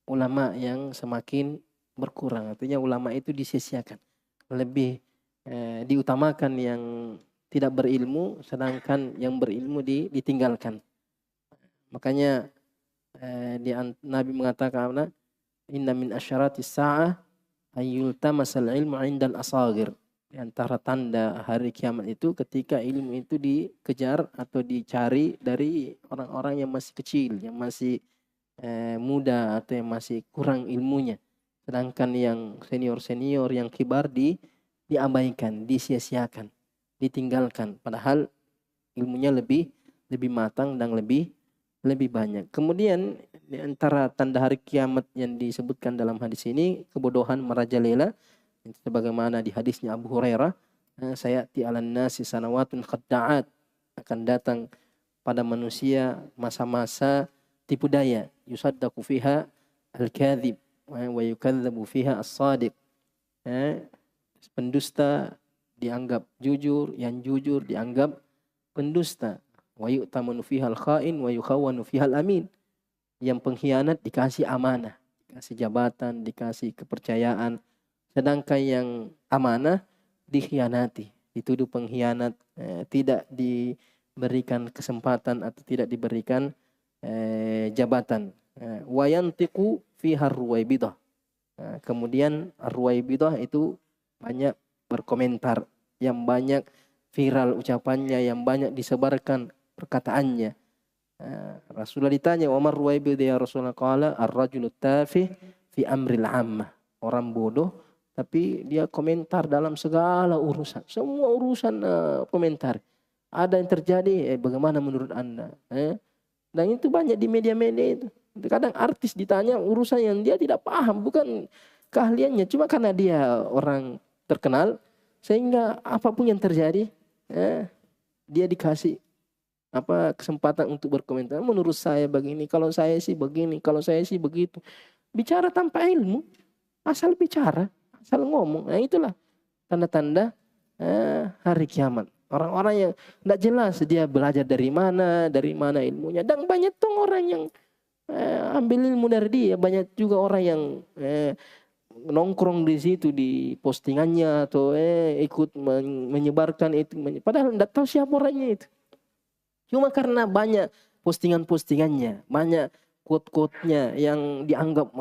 ulama yang semakin berkurang. Artinya ulama itu disia-siakan. Lebih diutamakan yang tidak berilmu, sedangkan yang berilmu ditinggalkan. Makanya Nabi mengatakan, inna min asyaratis sa'ah ayyultamasal ilmu indal asagir. Di antara tanda hari kiamat itu ketika ilmu itu dikejar atau dicari dari orang-orang yang masih kecil, yang masih muda atau yang masih kurang ilmunya. Sedangkan yang senior-senior, yang kibar diabaikan, disia-siakan, ditinggalkan. Padahal ilmunya lebih matang dan lebih banyak. Kemudian di antara tanda hari kiamat yang disebutkan dalam hadis ini, kebodohan merajalela. Sebagaimana di hadisnya Abu Hurairah, sayati 'alan nasi sanawatun khadda'at, akan datang pada manusia masa-masa tipu daya, yusaddaqu fiha al-kadhib wa yukadzabu fiha as-sadiq. Pendusta dianggap jujur, yang jujur dianggap pendusta. Wa yu'tamanu fiha al-kha'in wa yukhawwanu fiha al-amin. Yang pengkhianat dikasih amanah, dikasih jabatan, dikasih kepercayaan. Sedangkan yang amanah dikhianati, dituduh pengkhianat, tidak diberikan kesempatan atau tidak diberikan jabatan. Wa yantiqu fiha ar-ruwaibidah. Kemudian ar-ruwaibidah itu banyak berkomentar, yang banyak viral ucapannya, yang banyak disebarkan perkataannya. Rasulullah ditanya, "Wa mar ruwaibidah ya Rasulullah?" Qala ar-rajulu tafih fi amril 'ammah. Orang bodoh tapi dia komentar dalam segala urusan. Semua urusan komentar. Ada yang terjadi, bagaimana menurut Anda? Dan itu banyak di media-media itu. Kadang artis ditanya urusan yang dia tidak paham, bukan keahliannya. Cuma karena dia orang terkenal, sehingga apapun yang terjadi, dia dikasih kesempatan untuk berkomentar. Menurut saya begini, kalau saya sih begini, kalau saya sih begitu. Bicara tanpa ilmu, asal bicara, asal ngomong. Nah itulah tanda-tanda hari kiamat. Orang-orang yang tidak jelas dia belajar dari mana ilmunya. Dan banyak tuh orang yang ambil ilmu dari dia. Banyak juga orang yang nongkrong di situ di postingannya atau ikut menyebarkan itu. Padahal tidak tahu siapa orangnya itu. Cuma karena banyak postingan-postingannya, banyak quote-quote-nya yang dianggap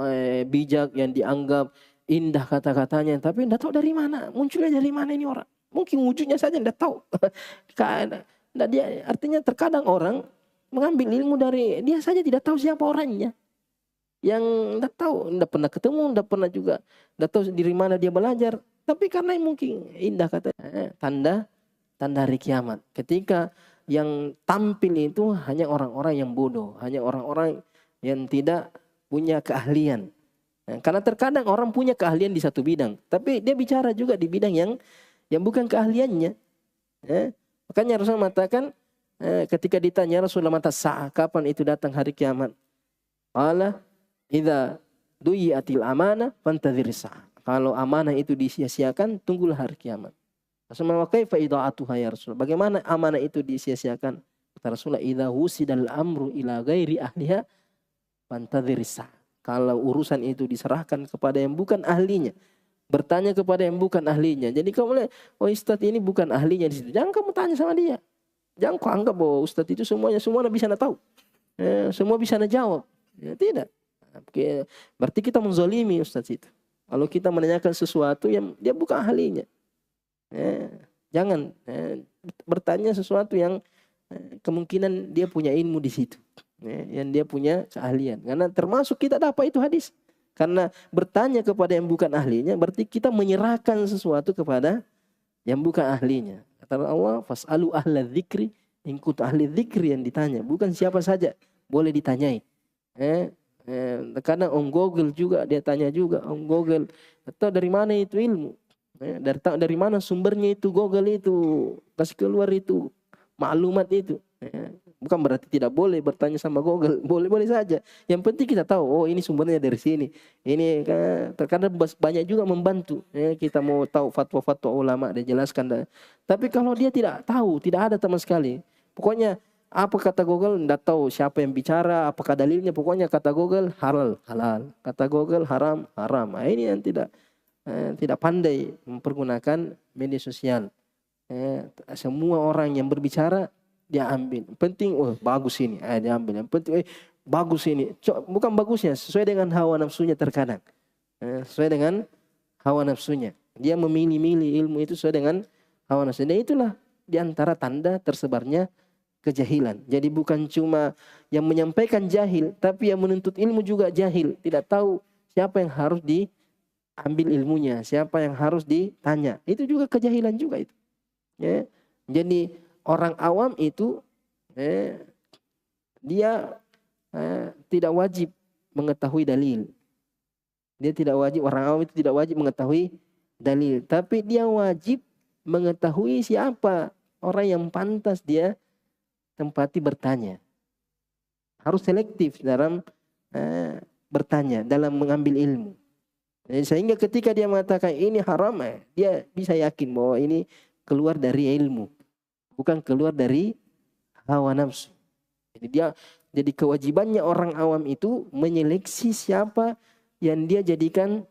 bijak, yang dianggap indah kata-katanya, tapi tidak tahu dari mana, munculnya dari mana ini orang. Mungkin wujudnya saja tidak tahu. Artinya terkadang orang mengambil ilmu dari dia saja tidak tahu siapa orangnya. Yang tidak tahu, tidak pernah ketemu, tidak pernah juga, tidak tahu dari mana dia belajar. Tapi karena mungkin indah katanya, tanda hari kiamat. Ketika yang tampil itu hanya orang-orang yang bodoh, hanya orang-orang yang tidak punya keahlian. Karena terkadang orang punya keahlian di satu bidang, tapi dia bicara juga di bidang yang bukan keahliannya. Makanya Rasulullah mengatakan, ketika ditanya Rasulullah mata sa'ah, kapan itu datang hari kiamat? Qala idza duyiatil amanah fantadhir sa'ah. Kalau amanah itu disia-siakan, tunggulah hari kiamat. Rasulullah kaifa idha'atuha ya Rasulullah? Bagaimana amanah itu disia-siakan? Kata Rasulullah, idza husidal amru ila ghairi ahliha fantadhir sa'ah. Kalau urusan itu diserahkan kepada yang bukan ahlinya, bertanya kepada yang bukan ahlinya. Jadi kamu lihat, Ustadz ini bukan ahlinya di situ. Jangan kamu tanya sama dia. Jangan kau anggap bahwa Ustadz itu semua bisa tahu. Semua bisa jawab. Ya, tidak. Berarti kita menzalimi Ustadz itu. Kalau kita menanyakan sesuatu yang dia bukan ahlinya. Jangan bertanya sesuatu yang kemungkinan dia punya ilmu di situ. Yang dia punya keahlian. Karena termasuk kita dapat itu hadis. Karena bertanya kepada yang bukan ahlinya berarti kita menyerahkan sesuatu kepada yang bukan ahlinya. Kata Allah, fas'alu ahla dzikri in kuntum ahli dzikri, yang ditanya, bukan siapa saja boleh ditanyai. Kadang on Google juga dia tanya juga, on Google, atau dari mana itu ilmu? Dari mana sumbernya itu Google itu, kasih keluar itu. maklumat itu. Bukan berarti tidak boleh bertanya sama Google, boleh-boleh saja. Yang penting kita tahu, oh ini sumbernya dari sini. Ini kan terkadang banyak juga membantu. Kita mau tahu fatwa-fatwa ulama, dia jelaskan. Tapi kalau dia tidak tahu, tidak ada sama sekali. Pokoknya apa kata Google, tidak tahu siapa yang bicara, apakah dalilnya. Pokoknya kata Google halal, halal. Kata Google haram, haram. Nah, ini yang tidak pandai mempergunakan media sosial. Semua orang yang berbicara dia ambil. Penting, oh bagus ini, dia ambil. Yang penting, bagus ini. Bukan bagusnya, sesuai dengan hawa nafsunya terkadang. Sesuai dengan hawa nafsunya. Dia memilih-milih ilmu itu sesuai dengan hawa nafsunya. Dan itulah diantara tanda tersebarnya kejahilan. Jadi bukan cuma yang menyampaikan jahil, tapi yang menuntut ilmu juga jahil. Tidak tahu siapa yang harus diambil ilmunya, siapa yang harus ditanya. Itu juga kejahilan juga itu. Ya. Jadi orang awam itu dia tidak wajib mengetahui dalil. Dia tidak wajib, orang awam itu tidak wajib mengetahui dalil, tapi dia wajib mengetahui siapa orang yang pantas dia tempati bertanya. Harus selektif dalam bertanya, dalam mengambil ilmu. Sehingga ketika dia mengatakan ini haram, dia bisa yakin bahwa ini keluar dari ilmu, bukan keluar dari hawa nafsu. Jadi kewajibannya orang awam itu menyeleksi siapa yang dia jadikan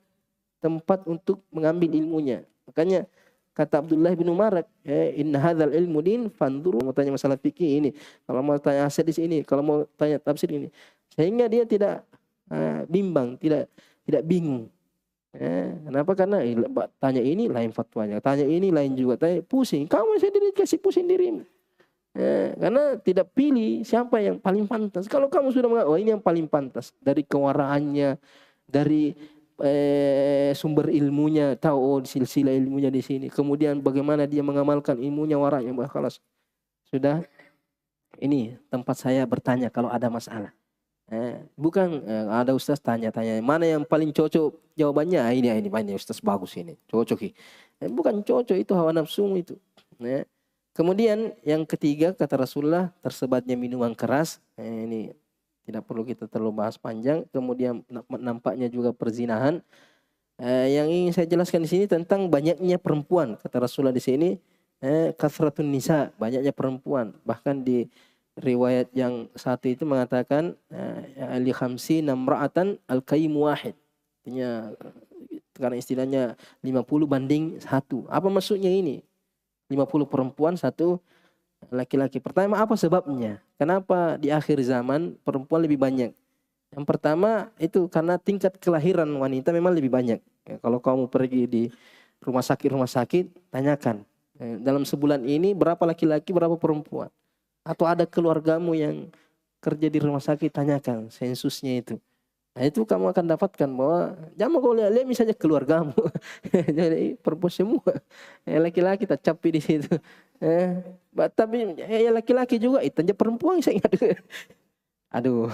tempat untuk mengambil ilmunya. Makanya kata Abdullah bin Mubarak, inna hadzal ilmu din fanzuru. Mau tanya masalah fikih ini, kalau mau tanya hadis ini, kalau mau tanya tafsir ini. Sehingga dia tidak bimbang, tidak bingung. Kenapa? Karena tanya ini lain fatwanya, tanya ini lain juga, tanya pusing. Kamu sendiri kasih pusing dirimu. Karena tidak pilih siapa yang paling pantas. Kalau kamu sudah mengatakan, oh ini yang paling pantas dari kewaraannya, dari sumber ilmunya, tahu oh silsilah ilmunya di sini. Kemudian bagaimana dia mengamalkan ilmunya, waranya, bahkan sudah ini tempat saya bertanya kalau ada masalah. Bukan ada ustaz tanya-tanya mana yang paling cocok jawabannya, ini ustaz bagus ini cocok. Bukan cocok, itu hawa nafsu itu. Kemudian yang ketiga kata Rasulullah, tersebarnya minuman keras. Ini tidak perlu kita terlalu bahas panjang. Kemudian nampaknya juga perzinahan. Yang ingin saya jelaskan di sini tentang banyaknya perempuan. Kata Rasulullah di sini, kathratun nisa, banyaknya perempuan. Bahkan di riwayat yang satu itu mengatakan ali khamsi namra'atan al-qaymu wahid. Artinya karena istilahnya 50 banding 1. Apa maksudnya ini? 50 perempuan 1 laki-laki. Pertama, apa sebabnya? Kenapa di akhir zaman perempuan lebih banyak? Yang pertama itu karena tingkat kelahiran wanita memang lebih banyak. Kalau kamu pergi di rumah sakit, tanyakan dalam sebulan ini berapa laki-laki, berapa perempuan. Atau ada keluargamu yang kerja di rumah sakit, tanyakan sensusnya itu. Nah itu kamu akan dapatkan bahwa jangan kau lihat misalnya keluargamu. Jadi perempuan semua. Laki-laki tak capi di situ. Tapi laki-laki juga itu aja perempuan saya ingat. Aduh.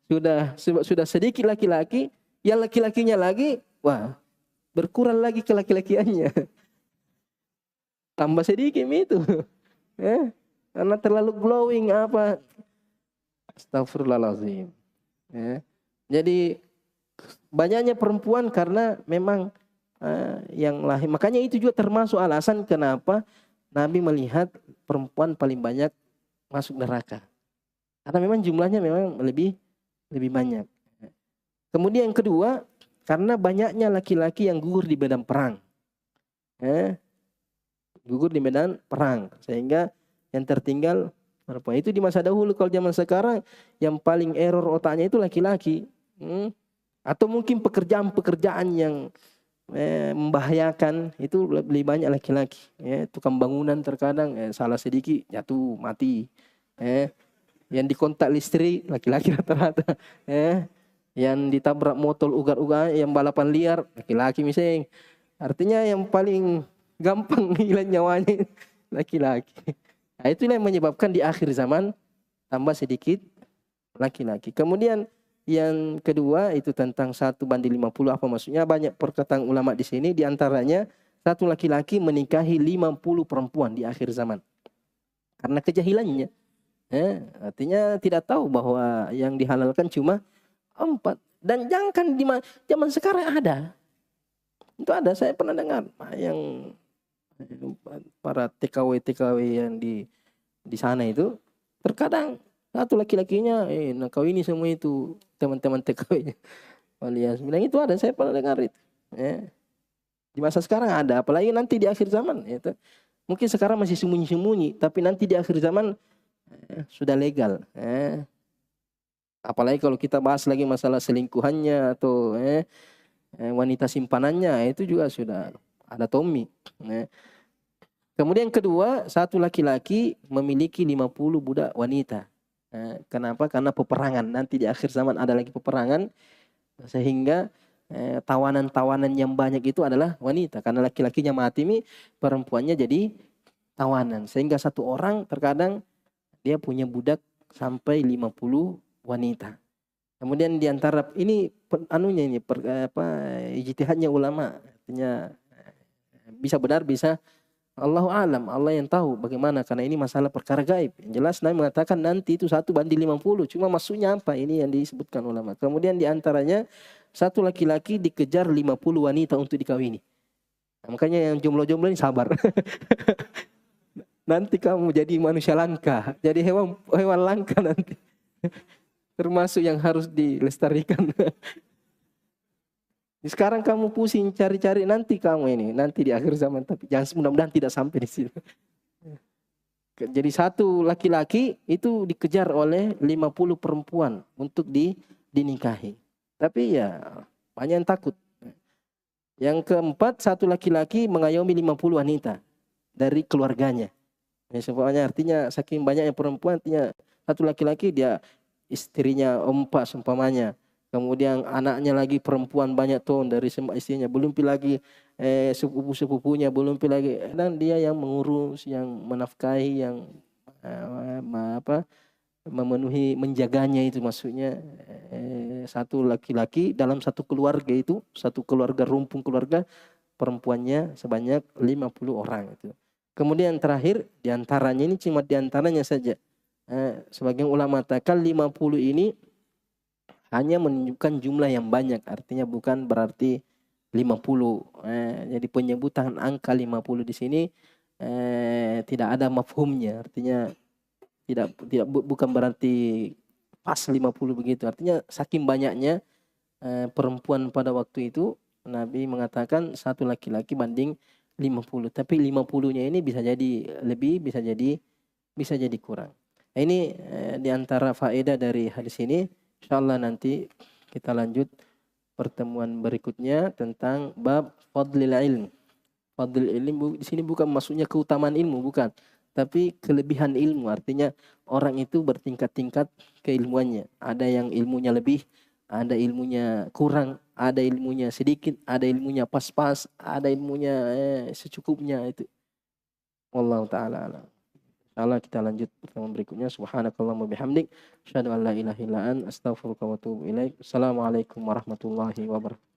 Sudah sedikit laki-laki, yang laki-lakinya lagi, wah, berkurang lagi ke laki-lakiannya. Tambah sedikit itu. Karena terlalu glowing apa. Astagfirullahaladzim. Jadi banyaknya perempuan karena memang yang lahir. Makanya itu juga termasuk alasan kenapa Nabi melihat perempuan paling banyak masuk neraka. Karena memang jumlahnya memang lebih banyak. Kemudian yang kedua, karena banyaknya laki-laki yang gugur di medan perang. Gugur di medan perang. Sehingga yang tertinggal perempuan. Itu di masa dahulu. Kalau zaman sekarang yang paling error otaknya itu laki-laki. Atau mungkin pekerjaan-pekerjaan yang membahayakan itu lebih banyak laki-laki. Tukang bangunan terkadang salah sedikit jatuh mati. Yang dikontak listrik laki-laki rata-rata. Yang ditabrak motor ugar-ugar, yang balapan liar laki-laki misalnya. Artinya yang paling gampang hilang nyawanya laki-laki. Nah, itulah yang menyebabkan di akhir zaman tambah sedikit laki-laki. Kemudian yang kedua itu tentang 1 banding 50. Apa maksudnya? Banyak perkataan ulama di sini. Di antaranya 1 laki-laki menikahi 50 perempuan di akhir zaman. karena kejahilannya. Artinya tidak tahu bahwa yang dihalalkan cuma 4. Dan jangan di zaman sekarang ada. Itu ada, saya pernah dengar yang para TKW yang di sana itu terkadang satu laki-lakinya nah kau ini semua itu teman-teman TKW-nya. Alias bilang itu ada, saya pernah dengar itu. Di masa sekarang ada, apalagi nanti di akhir zaman itu. Mungkin sekarang masih sembunyi-sembunyi, tapi nanti di akhir zaman sudah legal. Apalagi kalau kita bahas lagi masalah selingkuhannya atau wanita simpanannya, itu juga sudah ada Tommy. Kemudian kedua, satu laki-laki memiliki 50 budak wanita. Kenapa? Karena peperangan. Nanti di akhir zaman ada lagi peperangan, sehingga tawanan-tawanan yang banyak itu adalah wanita. Karena laki-lakinya mati, perempuannya jadi tawanan. Sehingga satu orang terkadang dia punya budak sampai 50 wanita. Kemudian di antara ini ijtihadnya ulama, artinya bisa benar bisa Allahu alam, Allah yang tahu bagaimana, karena ini masalah perkara gaib. Yang jelas Nabi mengatakan nanti itu 1:50, cuma maksudnya apa ini yang disebutkan ulama. Kemudian di antaranya satu laki-laki dikejar 50 wanita untuk dikawini. Nah, makanya yang jomblo-jomblo ini sabar. Nanti kamu jadi manusia langka, jadi hewan langka nanti. Termasuk yang harus dilestarikan. Sekarang kamu pusing cari-cari, nanti kamu ini, nanti di akhir zaman, tapi jangan, mudah-mudahan tidak sampai di situ. Jadi satu laki-laki itu dikejar oleh 50 perempuan untuk dinikahi. Tapi ya banyak yang takut. Yang keempat, satu laki-laki mengayomi 50 wanita dari keluarganya. Sebenarnya artinya saking banyaknya perempuan, artinya satu laki-laki dia istrinya 4 seumpamanya. Kemudian anaknya lagi perempuan banyak tahun dari istrinya, belum lagi sepupu-sepupunya, belum lagi, dan dia yang mengurus, yang menafkahi, yang memenuhi, menjaganya, itu maksudnya satu laki-laki dalam satu keluarga, itu satu keluarga, rumpun keluarga, perempuannya sebanyak 50 orang itu. Kemudian terakhir diantaranya ini cuma diantaranya saja. Sebagian ulama mengatakan 50 ini hanya menunjukkan jumlah yang banyak, artinya bukan berarti 50. Jadi penyebutan angka 50 di sini tidak ada mafhumnya, artinya bukan berarti pas 50 begitu. Artinya saking banyaknya perempuan pada waktu itu, Nabi mengatakan satu laki-laki banding 50. Tapi 50-nya ini bisa jadi lebih, bisa jadi kurang. Nah, ini diantara faedah dari hadis ini. Insyaallah nanti kita lanjut pertemuan berikutnya tentang bab fadlil ilm. Fadlil ilm di sini bukan maksudnya keutamaan ilmu, bukan, tapi kelebihan ilmu. Artinya orang itu bertingkat-tingkat keilmuannya. Ada yang ilmunya lebih, ada ilmunya kurang, ada ilmunya sedikit, ada ilmunya pas-pas, ada ilmunya secukupnya itu. Wallahu taala alam. Insyaallah kita lanjut pertemuan berikutnya. Subhanakallahumma bihamdik, asyhadu an la ilaha illa anta, astaghfiruka wa atubu ilaik. Assalamualaikum warahmatullahi wabarakatuh.